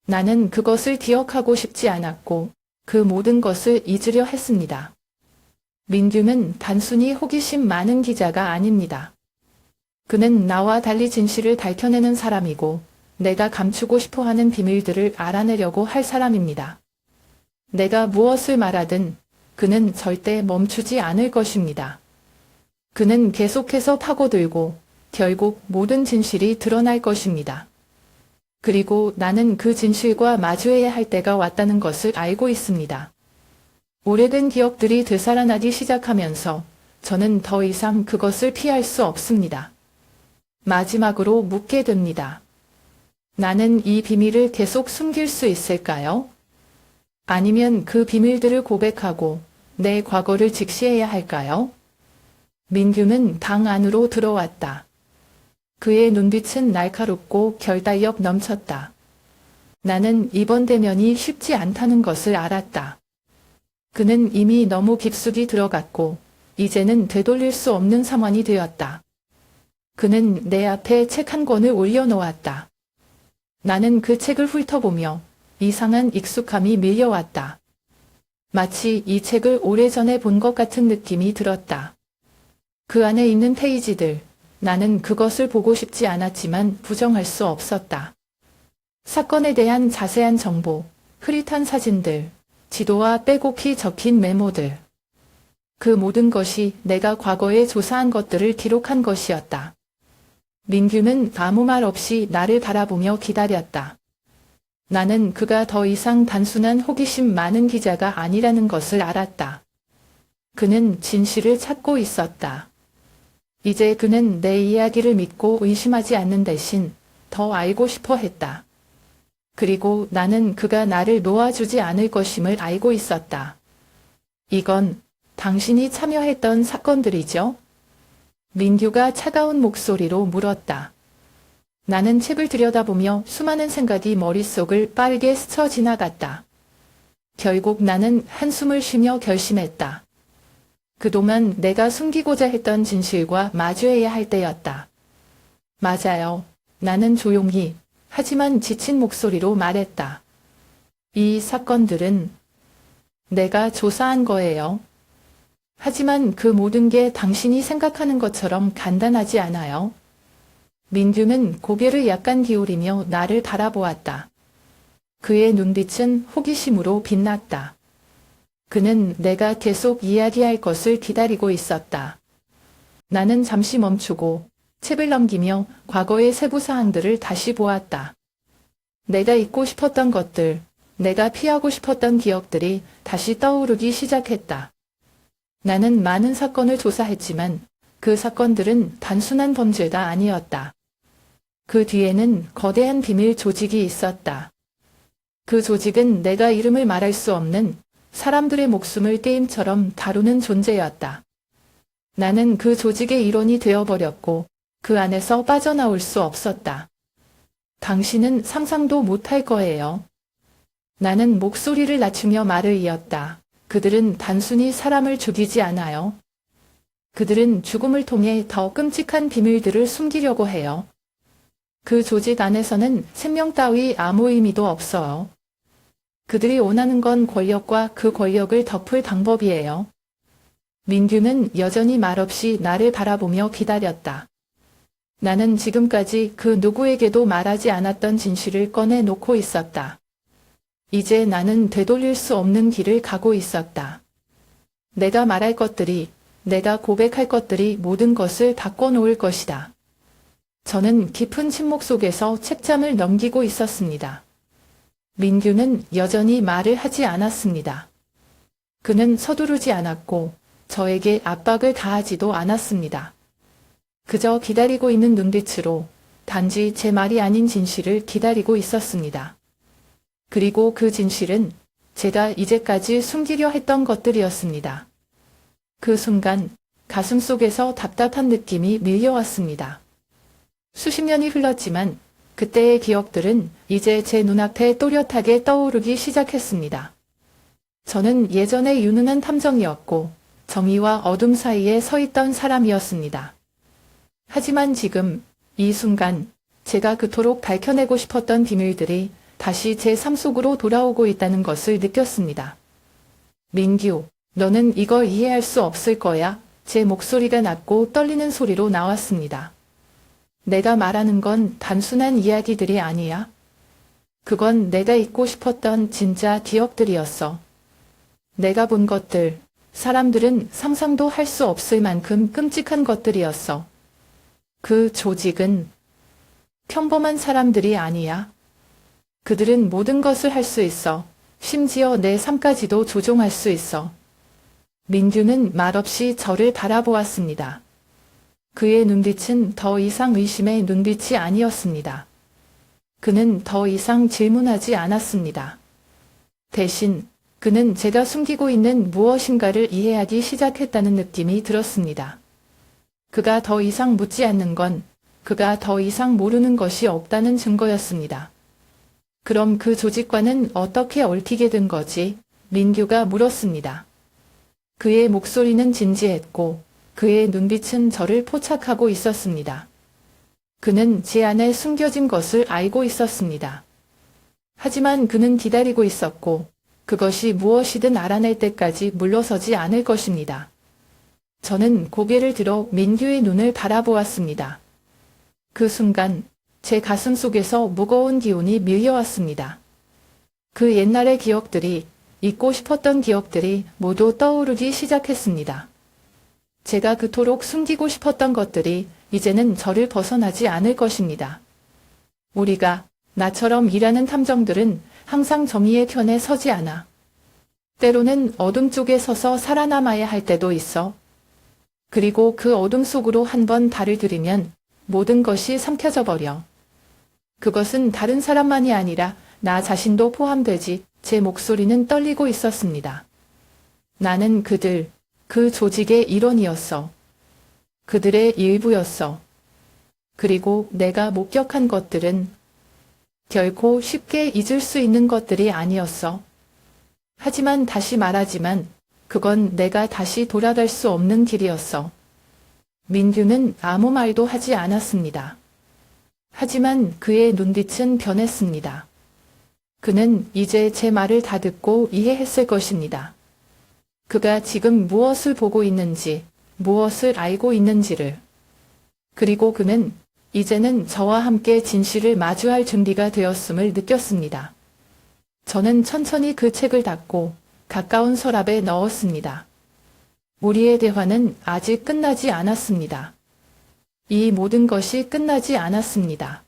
나는 그것을 기억하고 싶지 않았고 그 모든 것을 잊으려 했습니다. 민규는 단순히 호기심 많은 기자가 아닙니다. 그는 나와 달리 진실을 밝혀내는 사람이고 내가 감추고 싶어하는 비밀들을 알아내려고 할 사람입니다. 내가 무엇을 말하든 그는 절대 멈추지 않을 것입니다. 그는 계속해서 파고들고 결국 모든 진실이 드러날 것입니다. 그리고 나는 그 진실과 마주해야 할 때가 왔다는 것을 알고 있습니다. 오래된 기억들이 되살아나기 시작하면서 저는 더 이상 그것을 피할 수 없습니다. 마지막으로 묻게 됩니다. 나는 이 비밀을 계속 숨길 수 있을까요? 아니면 그 비밀들을 고백하고 내 과거를 직시해야 할까요? 민규는 방 안으로 들어왔다. 그의 눈빛은 날카롭고 결단력 넘쳤다. 나는 이번 대면이 쉽지 않다는 것을 알았다. 그는 이미 너무 깊숙이 들어갔고 이제는 되돌릴 수 없는 상황이 되었다. 그는 내 앞에 책 한 권을 올려놓았다. 나는 그 책을 훑어보며 이상한 익숙함이 밀려왔다. 마치 이 책을 오래전에 본 것 같은 느낌이 들었다. 그 안에 있는 페이지들, 나는 그것을 보고 싶지 않았지만 부정할 수 없었다. 사건에 대한 자세한 정보, 흐릿한 사진들, 지도와 빼곡히 적힌 메모들. 그 모든 것이 내가 과거에 조사한 것들을 기록한 것이었다. 민규는 아무 말 없이 나를 바라보며 기다렸다. 나는 그가 더 이상 단순한 호기심 많은 기자가 아니라는 것을 알았다. 그는 진실을 찾고 있었다. 이제 그는 내 이야기를 믿고 의심하지 않는 대신 더 알고 싶어 했다. 그리고 나는 그가 나를 놓아주지 않을 것임을 알고 있었다. 이건 당신이 참여했던 사건들이죠? 민규가 차가운 목소리로 물었다. 나는 책을 들여다보며 수많은 생각이 머릿속을 빠르게 스쳐 지나갔다. 결국 나는 한숨을 쉬며 결심했다. 그동안 내가 숨기고자 했던 진실과 마주해야 할 때였다. 맞아요. 나는 조용히, 하지만 지친 목소리로 말했다. 이 사건들은 내가 조사한 거예요. 하지만 그 모든 게 당신이 생각하는 것처럼 간단하지 않아요. 민규는 고개를 약간 기울이며 나를 바라보았다. 그의 눈빛은 호기심으로 빛났다. 그는 내가 계속 이야기할 것을 기다리고 있었다. 나는 잠시 멈추고 책을 넘기며 과거의 세부 사항들을 다시 보았다. 내가 잊고 싶었던 것들, 내가 피하고 싶었던 기억들이 다시 떠오르기 시작했다. 나는 많은 사건을 조사했지만 그 사건들은 단순한 범죄가 아니었다. 그 뒤에는 거대한 비밀 조직이 있었다. 그 조직은 내가 이름을 말할 수 없는 사람들의 목숨을 게임처럼 다루는 존재였다. 나는 그 조직의 일원이 되어버렸고 그 안에서 빠져나올 수 없었다. 당신은 상상도 못할 거예요. 나는 목소리를 낮추며 말을 이었다. 그들은 단순히 사람을 죽이지 않아요. 그들은 죽음을 통해 더 끔찍한 비밀들을 숨기려고 해요. 그 조직 안에서는 생명 따위 아무 의미도 없어요. 그들이 원하는 건 권력과 그 권력을 덮을 방법이에요. 민규는 여전히 말없이 나를 바라보며 기다렸다. 나는 지금까지 그 누구에게도 말하지 않았던 진실을 꺼내놓고 있었다. 이제 나는 되돌릴 수 없는 길을 가고 있었다. 내가 말할 것들이, 내가 고백할 것들이 모든 것을 바꿔놓을 것이다. 저는 깊은 침묵 속에서 책잠을 넘기고 있었습니다. 민규는 여전히 말을 하지 않았습니다. 그는 서두르지 않았고 저에게 압박을 가하지도 않았습니다. 그저 기다리고 있는 눈빛으로 단지 제 말이 아닌 진실을 기다리고 있었습니다. 그리고 그 진실은 제가 이제까지 숨기려 했던 것들이었습니다. 그 순간 가슴속에서 답답한 느낌이 밀려왔습니다. 수십 년이 흘렀지만 그때의 기억들은 이제 제 눈앞에 또렷하게 떠오르기 시작했습니다. 저는 예전에 유능한 탐정이었고 정의와 어둠 사이에 서 있던 사람이었습니다. 하지만 지금 이 순간 제가 그토록 밝혀내고 싶었던 비밀들이 다시 제 삶 속으로 돌아오고 있다는 것을 느꼈습니다. 민규, 너는 이걸 이해할 수 없을 거야. 제 목소리가 낮고 떨리는 소리로 나왔습니다. 내가 말하는 건 단순한 이야기들이 아니야. 그건 내가 잊고 싶었던 진짜 기억들이었어. 내가 본 것들, 사람들은 상상도 할 수 없을 만큼 끔찍한 것들이었어. 그 조직은 평범한 사람들이 아니야. 그들은 모든 것을 할 수 있어. 심지어 내 삶까지도 조종할 수 있어. 민규는 말없이 저를 바라보았습니다. 그의 눈빛은 더 이상 의심의 눈빛이 아니었습니다. 그는 더 이상 질문하지 않았습니다. 대신 그는 제가 숨기고 있는 무엇인가를 이해하기 시작했다는 느낌이 들었습니다. 그가 더 이상 묻지 않는 건 그가 더 이상 모르는 것이 없다는 증거였습니다. 그럼 그 조직과는 어떻게 얽히게 된 거지? 민규가 물었습니다. 그의 목소리는 진지했고 그의 눈빛은 저를 포착하고 있었습니다. 그는 제 안에 숨겨진 것을 알고 있었습니다. 하지만 그는 기다리고 있었고 그것이 무엇이든 알아낼 때까지 물러서지 않을 것입니다. 저는 고개를 들어 민규의 눈을 바라보았습니다. 그 순간 제 가슴 속에서 무거운 기운이 밀려왔습니다. 그 옛날의 기억들이, 잊고 싶었던 기억들이 모두 떠오르기 시작했습니다. 제가 그토록 숨기고 싶었던 것들이 이제는 저를 벗어나지 않을 것입니다. 우리가, 나처럼 일하는 탐정들은 항상 정의의 편에 서지 않아. 때로는 어둠 쪽에 서서 살아남아야 할 때도 있어. 그리고 그 어둠 속으로 한번 발을 들이면 모든 것이 삼켜져 버려. 그것은 다른 사람만이 아니라 나 자신도 포함되지. 제 목소리는 떨리고 있었습니다. 나는 그들, 그 조직의 일원이었어. 그들의 일부였어. 그리고 내가 목격한 것들은 결코 쉽게 잊을 수 있는 것들이 아니었어. 하지만 다시 말하지만 그건 내가 다시 돌아갈 수 없는 길이었어. 민규는 아무 말도 하지 않았습니다. 하지만 그의 눈빛은 변했습니다. 그는 이제 제 말을 다 듣고 이해했을 것입니다. 그가 지금 무엇을 보고 있는지, 무엇을 알고 있는지를. 그리고 그는 이제는 저와 함께 진실을 마주할 준비가 되었음을 느꼈습니다. 저는 천천히 그 책을 닫고 가까운 서랍에 넣었습니다. 우리의 대화는 아직 끝나지 않았습니다. 이 모든 것이 끝나지 않았습니다.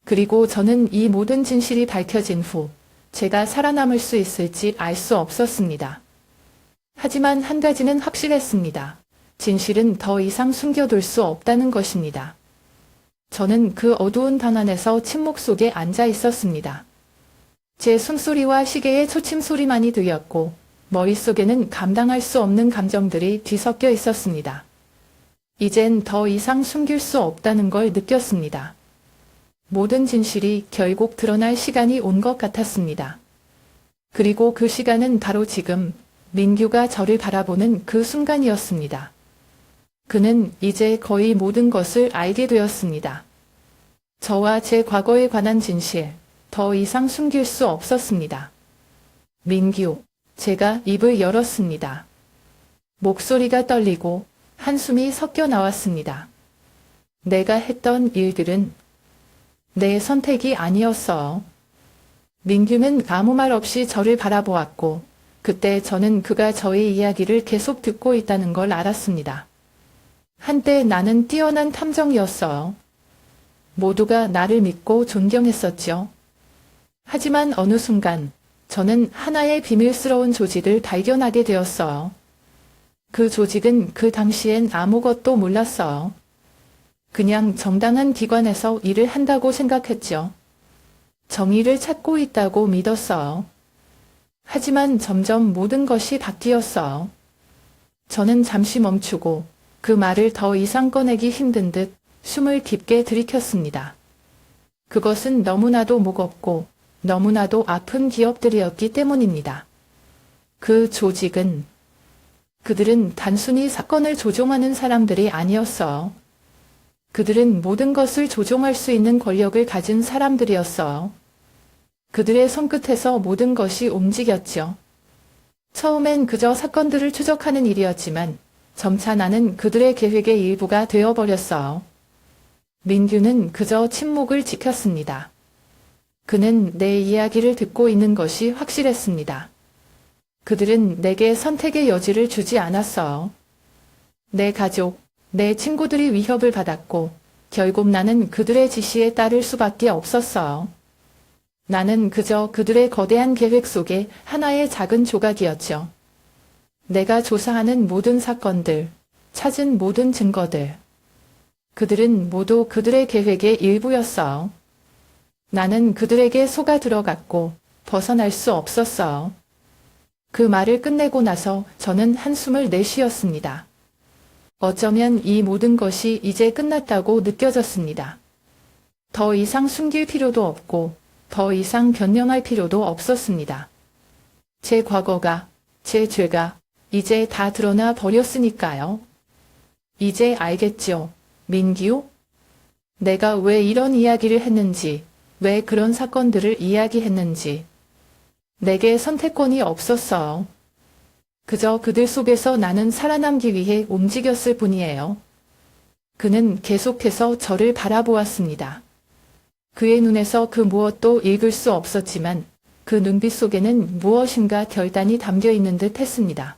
그리고 저는 이 모든 진실이 밝혀진 후 제가 살아남을 수 있을지 알 수 없었습니다. 하지만 한 가지는 확실했습니다. 진실은 더 이상 숨겨둘 수 없다는 것입니다. 저는 그 어두운 방 안에서 침묵 속에 앉아 있었습니다. 제 숨소리와 시계의 초침 소리만이 들렸고 머릿속에는 감당할 수 없는 감정들이 뒤섞여 있었습니다. 이젠 더 이상 숨길 수 없다는 걸 느꼈습니다. 모든 진실이 결국 드러날 시간이 온 것 같았습니다. 그리고 그 시간은 바로 지금 민규가 저를 바라보는 그 순간이었습니다. 그는 이제 거의 모든 것을 알게 되었습니다. 저와 제 과거에 관한 진실, 더 이상 숨길 수 없었습니다. 민규, 제가 입을 열었습니다. 목소리가 떨리고 한숨이 섞여 나왔습니다. 내가 했던 일들은 내 선택이 아니었어요. 민규는 아무 말 없이 저를 바라보았고 그때 저는 그가 저의 이야기를 계속 듣고 있다는 걸 알았습니다. 한때 나는 뛰어난 탐정이었어요. 모두가 나를 믿고 존경했었죠. 하지만 어느 순간 저는 하나의 비밀스러운 조직을 발견하게 되었어요. 그 조직은 그 당시엔 아무것도 몰랐어요. 그냥 정당한 기관에서 일을 한다고 생각했죠. 정의를 찾고 있다고 믿었어요. 하지만 점점 모든 것이 바뀌었어요. 저는 잠시 멈추고 그 말을 더 이상 꺼내기 힘든 듯 숨을 깊게 들이켰습니다. 그것은 너무나도 무겁고 너무나도 아픈 기업들이었기 때문입니다. 그 조직은 그들은 단순히 사건을 조종하는 사람들이 아니었어요. 그들은 모든 것을 조종할 수 있는 권력을 가진 사람들이었어요. 그들의 손끝에서 모든 것이 움직였죠. 처음엔 그저 사건들을 추적하는 일이었지만 점차 나는 그들의 계획의 일부가 되어버렸어요. 민규는 그저 침묵을 지켰습니다. 그는 내 이야기를 듣고 있는 것이 확실했습니다. 그들은 내게 선택의 여지를 주지 않았어요. 내 가족, 내 친구들이 위협을 받았고 결국 나는 그들의 지시에 따를 수밖에 없었어요. 나는 그저 그들의 거대한 계획 속의 하나의 작은 조각이었죠. 내가 조사하는 모든 사건들, 찾은 모든 증거들. 그들은 모두 그들의 계획의 일부였어요. 나는 그들에게 속아 들어갔고 벗어날 수 없었어요. 그 말을 끝내고 나서 저는 한숨을 내쉬었습니다. 어쩌면 이 모든 것이 이제 끝났다고 느껴졌습니다. 더 이상 숨길 필요도 없고 더 이상 변명할 필요도 없었습니다. 제 과거가, 제 죄가 이제 다 드러나 버렸으니까요. 이제 알겠죠, 민기요? 내가 왜 이런 이야기를 했는지, 왜 그런 사건들을 이야기했는지. 내게 선택권이 없었어요. 그저 그들 속에서 나는 살아남기 위해 움직였을 뿐이에요. 그는 계속해서 저를 바라보았습니다. 그의 눈에서 그 무엇도 읽을 수 없었지만 그 눈빛 속에는 무엇인가 결단이 담겨 있는 듯 했습니다.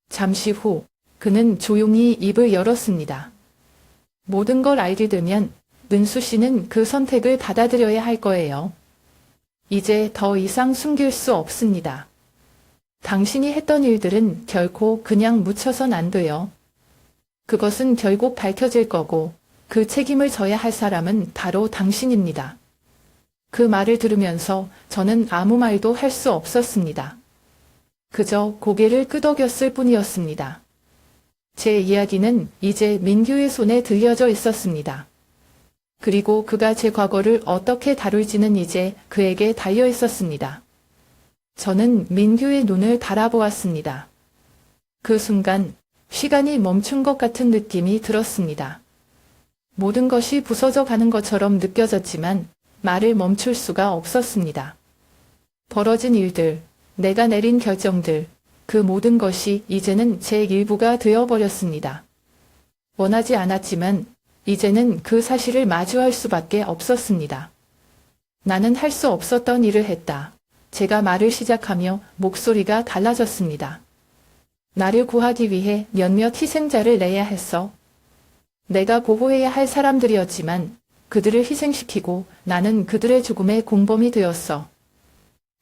잠시 후 그는 조용히 입을 열었습니다. 모든 걸 알게 되면 은수 씨는 그 선택을 받아들여야 할 거예요. 이제 더 이상 숨길 수 없습니다. 당신이 했던 일들은 결코 그냥 묻혀선 안 돼요. 그것은 결국 밝혀질 거고 그 책임을 져야 할 사람은 바로 당신입니다. 그 말을 들으면서 저는 아무 말도 할 수 없었습니다. 그저 고개를 끄덕였을 뿐이었습니다. 제 이야기는 이제 민규의 손에 들려져 있었습니다. 그리고 그가 제 과거를 어떻게 다룰지는 이제 그에게 달려 있었습니다. 저는 민규의 눈을 바라보았습니다. 그 순간 시간이 멈춘 것 같은 느낌이 들었습니다. 모든 것이 부서져 가는 것처럼 느껴졌지만 말을 멈출 수가 없었습니다. 벌어진 일들, 내가 내린 결정들, 그 모든 것이 이제는 제 일부가 되어버렸습니다. 원하지 않았지만 이제는 그 사실을 마주할 수밖에 없었습니다. 나는 할 수 없었던 일을 했다. 제가 말을 시작하며 목소리가 달라졌습니다. 나를 구하기 위해 몇몇 희생자를 내야 했어. 내가 보호해야 할 사람들이었지만 그들을 희생시키고 나는 그들의 죽음의 공범이 되었어.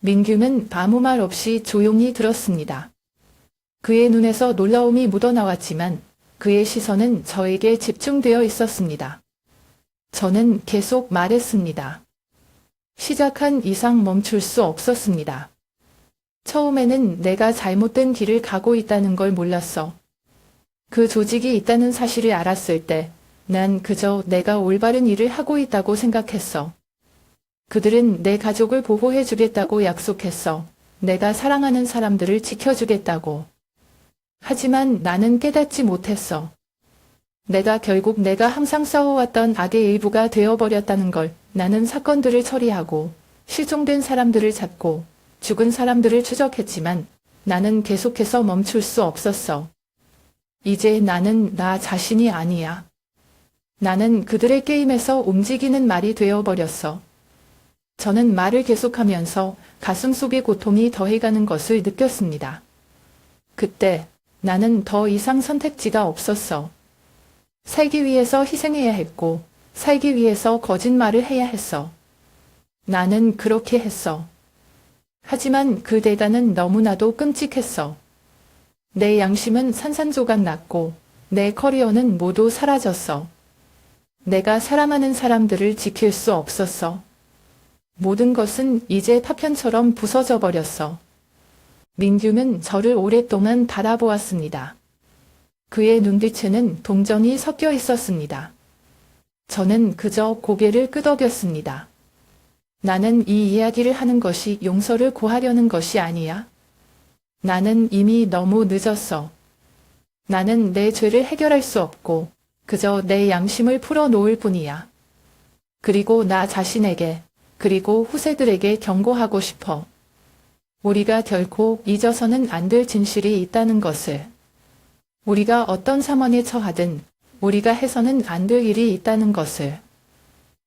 민규는 아무 말 없이 조용히 들었습니다. 그의 눈에서 놀라움이 묻어나왔지만 그의 시선은 저에게 집중되어 있었습니다. 저는 계속 말했습니다. 시작한 이상 멈출 수 없었습니다. 처음에는 내가 잘못된 길을 가고 있다는 걸 몰랐어. 그 조직이 있다는 사실을 알았을 때 난 그저 내가 올바른 일을 하고 있다고 생각했어. 그들은 내 가족을 보호해 주겠다고 약속했어. 내가 사랑하는 사람들을 지켜주겠다고. 하지만 나는 깨닫지 못했어. 내가 결국 내가 항상 싸워왔던 악의 일부가 되어버렸다는 걸. 나는 사건들을 처리하고 실종된 사람들을 찾고 죽은 사람들을 추적했지만 나는 계속해서 멈출 수 없었어. 이제 나는 나 자신이 아니야. 나는 그들의 게임에서 움직이는 말이 되어버렸어. 저는 말을 계속하면서 가슴속의 고통이 더해가는 것을 느꼈습니다. 그때 나는 더 이상 선택지가 없었어. 살기 위해서 희생해야 했고 살기 위해서 거짓말을 해야 했어. 나는 그렇게 했어. 하지만 그 대가는 너무나도 끔찍했어. 내 양심은 산산조각 났고 내 커리어는 모두 사라졌어. 내가 사랑하는 사람들을 지킬 수 없었어. 모든 것은 이제 파편처럼 부서져 버렸어. 민규는 저를 오랫동안 바라보았습니다. 그의 눈빛에는 동정이 섞여 있었습니다. 저는 그저 고개를 끄덕였습니다. 나는 이 이야기를 하는 것이 용서를 구하려는 것이 아니야. 나는 이미 너무 늦었어. 나는 내 죄를 해결할 수 없고 그저 내 양심을 풀어놓을 뿐이야. 그리고 나 자신에게, 그리고 후세들에게 경고하고 싶어. 우리가 결코 잊어서는 안 될 진실이 있다는 것을. 우리가 어떤 상황에 처하든 우리가 해서는 안 될 일이 있다는 것을.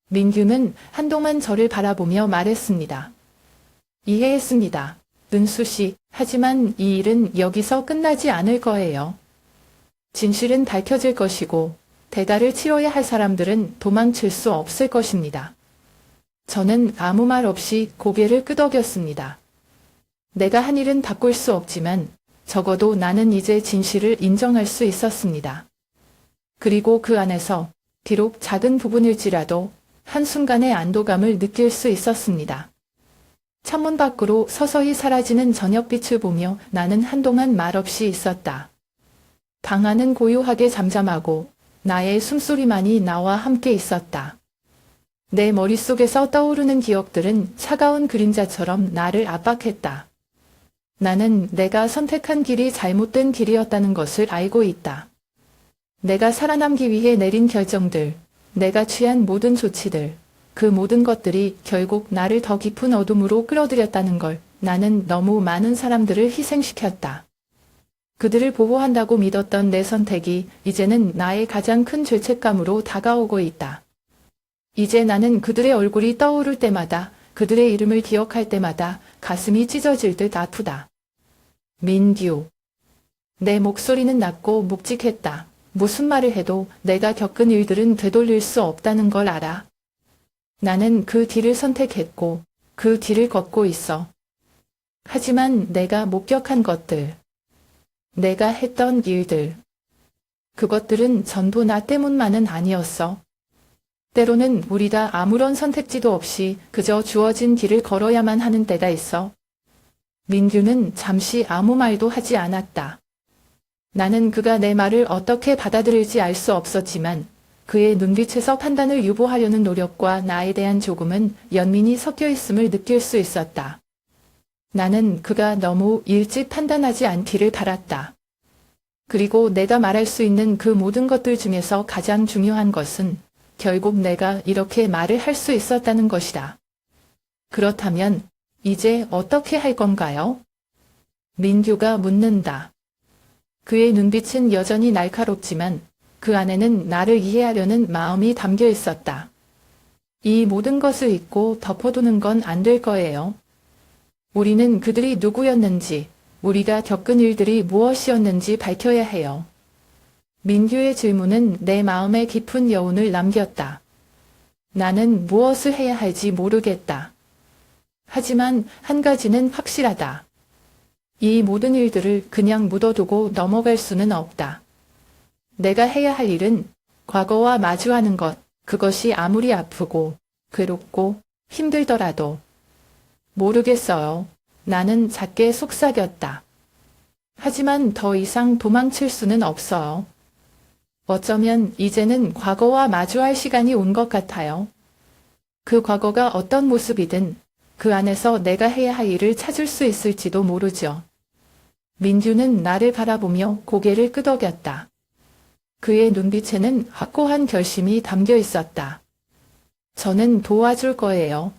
민규는 한동안 저를 바라보며 말했습니다. 이해했습니다. 은수 씨, 하지만 이 일은 여기서 끝나지 않을 거예요. 진실은 밝혀질 것이고 대가를 치러야 할 사람들은 도망칠 수 없을 것입니다. 저는 아무 말 없이 고개를 끄덕였습니다. 내가 한 일은 바꿀 수 없지만 적어도 나는 이제 진실을 인정할 수 있었습니다. 그리고 그 안에서 비록 작은 부분일지라도 한순간의 안도감을 느낄 수 있었습니다. 창문 밖으로 서서히 사라지는 저녁빛을 보며 나는 한동안 말없이 있었다. 방 안은 고요하게 잠잠하고 나의 숨소리만이 나와 함께 있었다. 내 머릿속에서 떠오르는 기억들은 차가운 그림자처럼 나를 압박했다. 나는 내가 선택한 길이 잘못된 길이었다는 것을 알고 있다. 내가 살아남기 위해 내린 결정들, 내가 취한 모든 조치들, 그 모든 것들이 결국 나를 더 깊은 어둠으로 끌어들였다는 걸 나는 너무 많은 사람들을 희생시켰다. 그들을 보호한다고 믿었던 내 선택이 이제는 나의 가장 큰 죄책감으로 다가오고 있다. 이제 나는 그들의 얼굴이 떠오를 때마다, 그들의 이름을 기억할 때마다 가슴이 찢어질 듯 아프다. 민규. 내 목소리는 낮고 묵직했다. 무슨 말을 해도 내가 겪은 일들은 되돌릴 수 없다는 걸 알아. 나는 그 뒤를 선택했고 그 뒤를 걷고 있어. 하지만 내가 목격한 것들, 내가 했던 일들, 그것들은 전부 나 때문만은 아니었어. 때로는 우리가 아무런 선택지도 없이 그저 주어진 길을 걸어야만 하는 때가 있어. 민규는 잠시 아무 말도 하지 않았다. 나는 그가 내 말을 어떻게 받아들일지 알 수 없었지만 그의 눈빛에서 판단을 유보하려는 노력과 나에 대한 조금은 연민이 섞여 있음을 느낄 수 있었다. 나는 그가 너무 일찍 판단하지 않기를 바랐다. 그리고 내가 말할 수 있는 그 모든 것들 중에서 가장 중요한 것은 결국 내가 이렇게 말을 할 수 있었다는 것이다. 그렇다면 이제 어떻게 할 건가요? 민규가 묻는다. 그의 눈빛은 여전히 날카롭지만 그 안에는 나를 이해하려는 마음이 담겨 있었다. 이 모든 것을 잊고 덮어두는 건 안 될 거예요. 우리는 그들이 누구였는지, 우리가 겪은 일들이 무엇이었는지 밝혀야 해요. 민규의 질문은 내 마음에 깊은 여운을 남겼다. 나는 무엇을 해야 할지 모르겠다. 하지만 한 가지는 확실하다. 이 모든 일들을 그냥 묻어두고 넘어갈 수는 없다. 내가 해야 할 일은 과거와 마주하는 것, 그것이 아무리 아프고 괴롭고 힘들더라도. 모르겠어요. 나는 작게 속삭였다. 하지만 더 이상 도망칠 수는 없어요. 어쩌면 이제는 과거와 마주할 시간이 온 것 같아요. 그 과거가 어떤 모습이든 그 안에서 내가 해야 할 일을 찾을 수 있을지도 모르죠. 민규는 나를 바라보며 고개를 끄덕였다. 그의 눈빛에는 확고한 결심이 담겨 있었다. 저는 도와줄 거예요.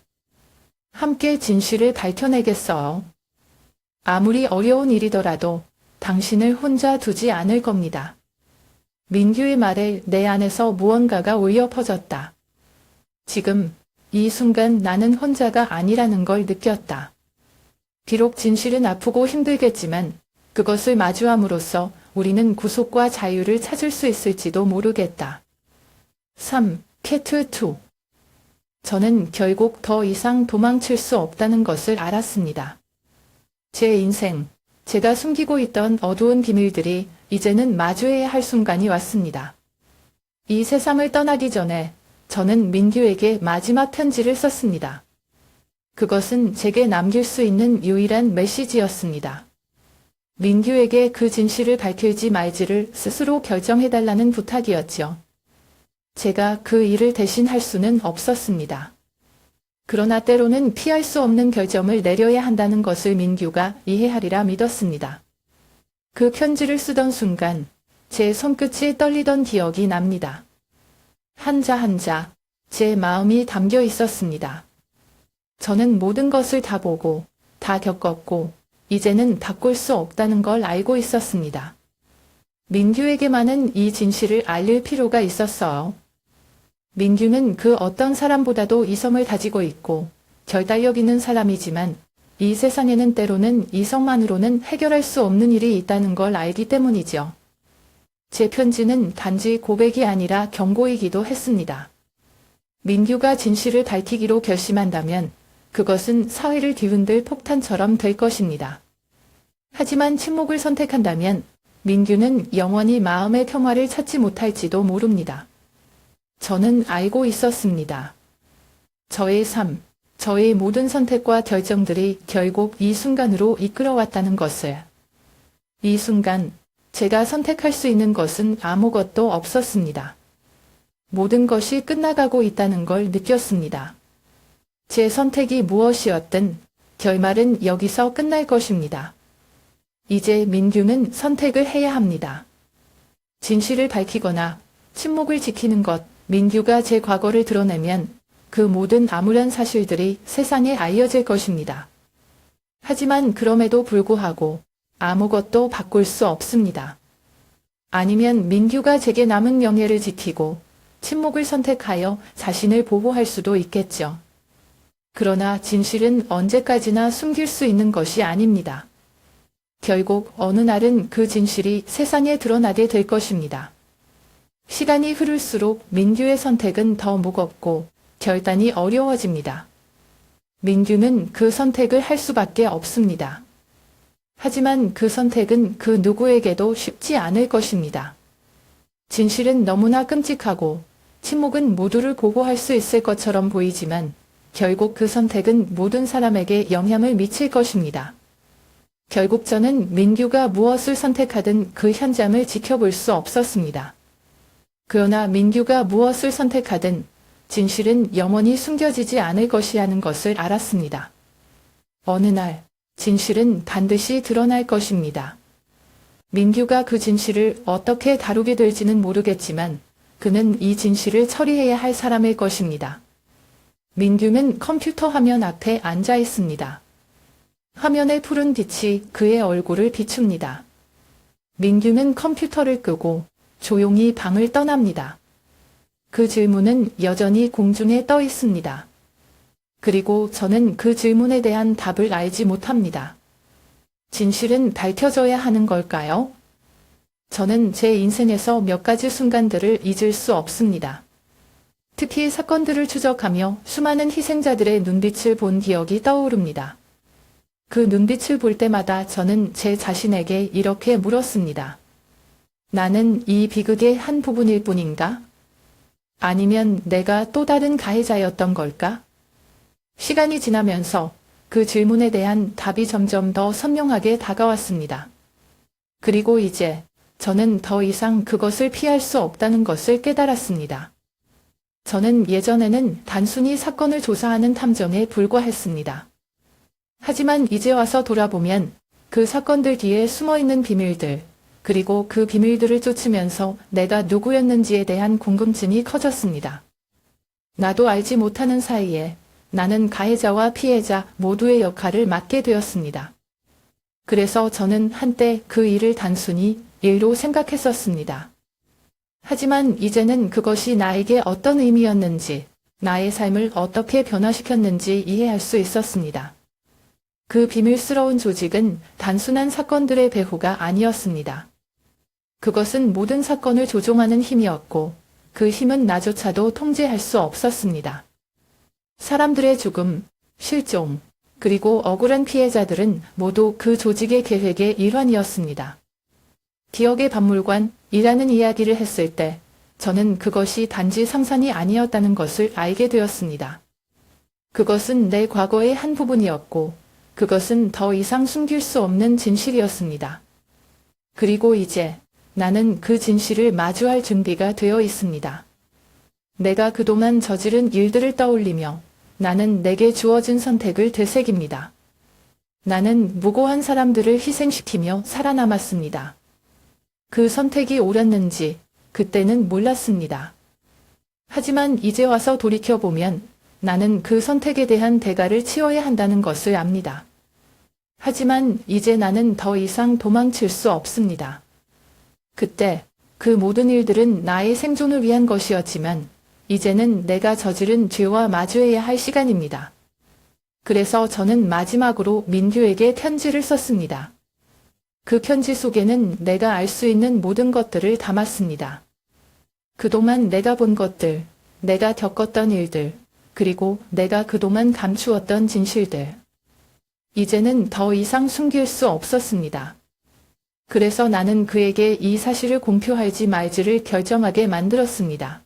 함께 진실을 밝혀내겠어요. 아무리 어려운 일이더라도 당신을 혼자 두지 않을 겁니다. 민규의 말에 내 안에서 무언가가 울려 퍼졌다. 지금 이 순간 나는 혼자가 아니라는 걸 느꼈다. 비록 진실은 아프고 힘들겠지만 그것을 마주함으로써 우리는 구속과 자유를 찾을 수 있을지도 모르겠다. 3. 캐트 2. 저는 결국 더 이상 도망칠 수 없다는 것을 알았습니다. 제 인생, 제가 숨기고 있던 어두운 비밀들이 이제는 마주해야 할 순간이 왔습니다. 이 세상을 떠나기 전에 저는 민규에게 마지막 편지를 썼습니다. 그것은 제게 남길 수 있는 유일한 메시지였습니다. 민규에게 그 진실을 밝힐지 말지를 스스로 결정해달라는 부탁이었죠. 제가 그 일을 대신 할 수는 없었습니다. 그러나 때로는 피할 수 없는 결정을 내려야 한다는 것을 민규가 이해하리라 믿었습니다. 그 편지를 쓰던 순간 제 손끝이 떨리던 기억이 납니다. 한자 한자 제 마음이 담겨 있었습니다. 저는 모든 것을 다 보고 다 겪었고 이제는 바꿀 수 없다는 걸 알고 있었습니다. 민규에게만은 이 진실을 알릴 필요가 있었어요. 민규는 그 어떤 사람보다도 이성을 다지고 있고 결단력 있는 사람이지만 이 세상에는 때로는 이성만으로는 해결할 수 없는 일이 있다는 걸 알기 때문이죠. 제 편지는 단지 고백이 아니라 경고이기도 했습니다. 민규가 진실을 밝히기로 결심한다면 그것은 사회를 뒤흔들 폭탄처럼 될 것입니다. 하지만 침묵을 선택한다면 민규는 영원히 마음의 평화를 찾지 못할지도 모릅니다. 저는 알고 있었습니다. 저의 삶, 저의 모든 선택과 결정들이 결국 이 순간으로 이끌어왔다는 것을. 이 순간 제가 선택할 수 있는 것은 아무것도 없었습니다. 모든 것이 끝나가고 있다는 걸 느꼈습니다. 제 선택이 무엇이었든 결말은 여기서 끝날 것입니다. 이제 민규는 선택을 해야 합니다. 진실을 밝히거나 침묵을 지키는 것, 민규가 제 과거를 드러내면 그 모든 암울한 사실들이 세상에 알려질 것입니다. 하지만 그럼에도 불구하고 아무것도 바꿀 수 없습니다. 아니면 민규가 제게 남은 명예를 지키고 침묵을 선택하여 자신을 보호할 수도 있겠죠. 그러나 진실은 언제까지나 숨길 수 있는 것이 아닙니다. 결국 어느 날은 그 진실이 세상에 드러나게 될 것입니다. 시간이 흐를수록 민규의 선택은 더 무겁고 결단이 어려워집니다. 민규는 그 선택을 할 수밖에 없습니다. 하지만 그 선택은 그 누구에게도 쉽지 않을 것입니다. 진실은 너무나 끔찍하고 침묵은 모두를 보호할 수 있을 것처럼 보이지만 결국 그 선택은 모든 사람에게 영향을 미칠 것입니다. 결국 저는 민규가 무엇을 선택하든 그 현장을 지켜볼 수 없었습니다. 그러나 민규가 무엇을 선택하든 진실은 영원히 숨겨지지 않을 것이라는 것을 알았습니다. 어느 날 진실은 반드시 드러날 것입니다. 민규가 그 진실을 어떻게 다루게 될지는 모르겠지만 그는 이 진실을 처리해야 할 사람일 것입니다. 민규는 컴퓨터 화면 앞에 앉아 있습니다. 화면의 푸른 빛이 그의 얼굴을 비춥니다. 민규는 컴퓨터를 끄고 조용히 방을 떠납니다. 그 질문은 여전히 공중에 떠 있습니다. 그리고 저는 그 질문에 대한 답을 알지 못합니다. 진실은 밝혀져야 하는 걸까요? 저는 제 인생에서 몇 가지 순간들을 잊을 수 없습니다. 특히 사건들을 추적하며 수많은 희생자들의 눈빛을 본 기억이 떠오릅니다. 그 눈빛을 볼 때마다 저는 제 자신에게 이렇게 물었습니다. 나는 이 비극의 한 부분일 뿐인가? 아니면 내가 또 다른 가해자였던 걸까? 시간이 지나면서 그 질문에 대한 답이 점점 더 선명하게 다가왔습니다. 그리고 이제 저는 더 이상 그것을 피할 수 없다는 것을 깨달았습니다. 저는 예전에는 단순히 사건을 조사하는 탐정에 불과했습니다. 하지만 이제 와서 돌아보면 그 사건들 뒤에 숨어있는 비밀들, 그리고 그 비밀들을 쫓으면서 내가 누구였는지에 대한 궁금증이 커졌습니다. 나도 알지 못하는 사이에 나는 가해자와 피해자 모두의 역할을 맡게 되었습니다. 그래서 저는 한때 그 일을 단순히 일로 생각했었습니다. 하지만 이제는 그것이 나에게 어떤 의미였는지, 나의 삶을 어떻게 변화시켰는지 이해할 수 있었습니다. 그 비밀스러운 조직은 단순한 사건들의 배후가 아니었습니다. 그것은 모든 사건을 조종하는 힘이었고 그 힘은 나조차도 통제할 수 없었습니다. 사람들의 죽음, 실종, 그리고 억울한 피해자들은 모두 그 조직의 계획의 일환이었습니다. 기억의 박물관이라는 이야기를 했을 때 저는 그것이 단지 상상이 아니었다는 것을 알게 되었습니다. 그것은 내 과거의 한 부분이었고 그것은 더 이상 숨길 수 없는 진실이었습니다. 그리고 이제 나는 그 진실을 마주할 준비가 되어 있습니다. 내가 그동안 저지른 일들을 떠올리며 나는 내게 주어진 선택을 되새깁니다. 나는 무고한 사람들을 희생시키며 살아남았습니다. 그 선택이 옳았는지 그때는 몰랐습니다. 하지만 이제 와서 돌이켜보면 나는 그 선택에 대한 대가를 치러야 한다는 것을 압니다. 하지만 이제 나는 더 이상 도망칠 수 없습니다. 그때 그 모든 일들은 나의 생존을 위한 것이었지만 이제는 내가 저지른 죄와 마주해야 할 시간입니다. 그래서 저는 마지막으로 민규에게 편지를 썼습니다. 그 편지 속에는 내가 알 수 있는 모든 것들을 담았습니다. 그동안 내가 본 것들, 내가 겪었던 일들, 그리고 내가 그동안 감추었던 진실들. 이제는 더 이상 숨길 수 없었습니다. 그래서 나는 그에게 이 사실을 공표하지 말지를 결정하게 만들었습니다.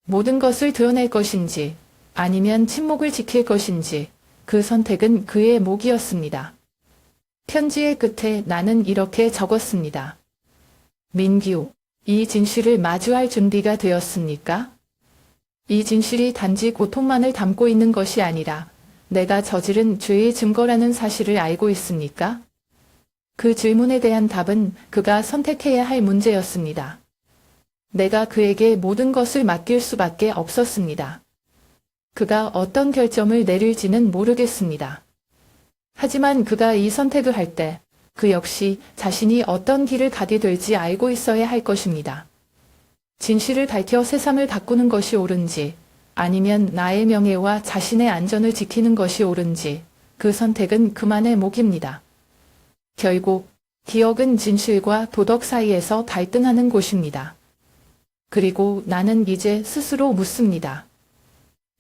모든 것을 드러낼 것인지 아니면 침묵을 지킬 것인지 그 선택은 그의 몫이었습니다. 편지의 끝에 나는 이렇게 적었습니다. 민규, 이 진실을 마주할 준비가 되었습니까? 이 진실이 단지 고통만을 담고 있는 것이 아니라 내가 저지른 죄의 증거라는 사실을 알고 있습니까? 그 질문에 대한 답은 그가 선택해야 할 문제였습니다. 내가 그에게 모든 것을 맡길 수밖에 없었습니다. 그가 어떤 결정을 내릴지는 모르겠습니다. 하지만 그가 이 선택을 할 때 그 역시 자신이 어떤 길을 가게 될지 알고 있어야 할 것입니다. 진실을 밝혀 세상을 바꾸는 것이 옳은지 아니면 나의 명예와 자신의 안전을 지키는 것이 옳은지 그 선택은 그만의 몫입니다. 결국 기억은 진실과 도덕 사이에서 갈등하는 곳입니다. 그리고 나는 이제 스스로 묻습니다.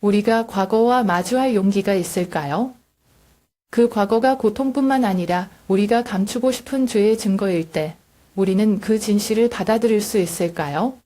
우리가 과거와 마주할 용기가 있을까요? 그 과거가 고통뿐만 아니라 우리가 감추고 싶은 죄의 증거일 때 우리는 그 진실을 받아들일 수 있을까요?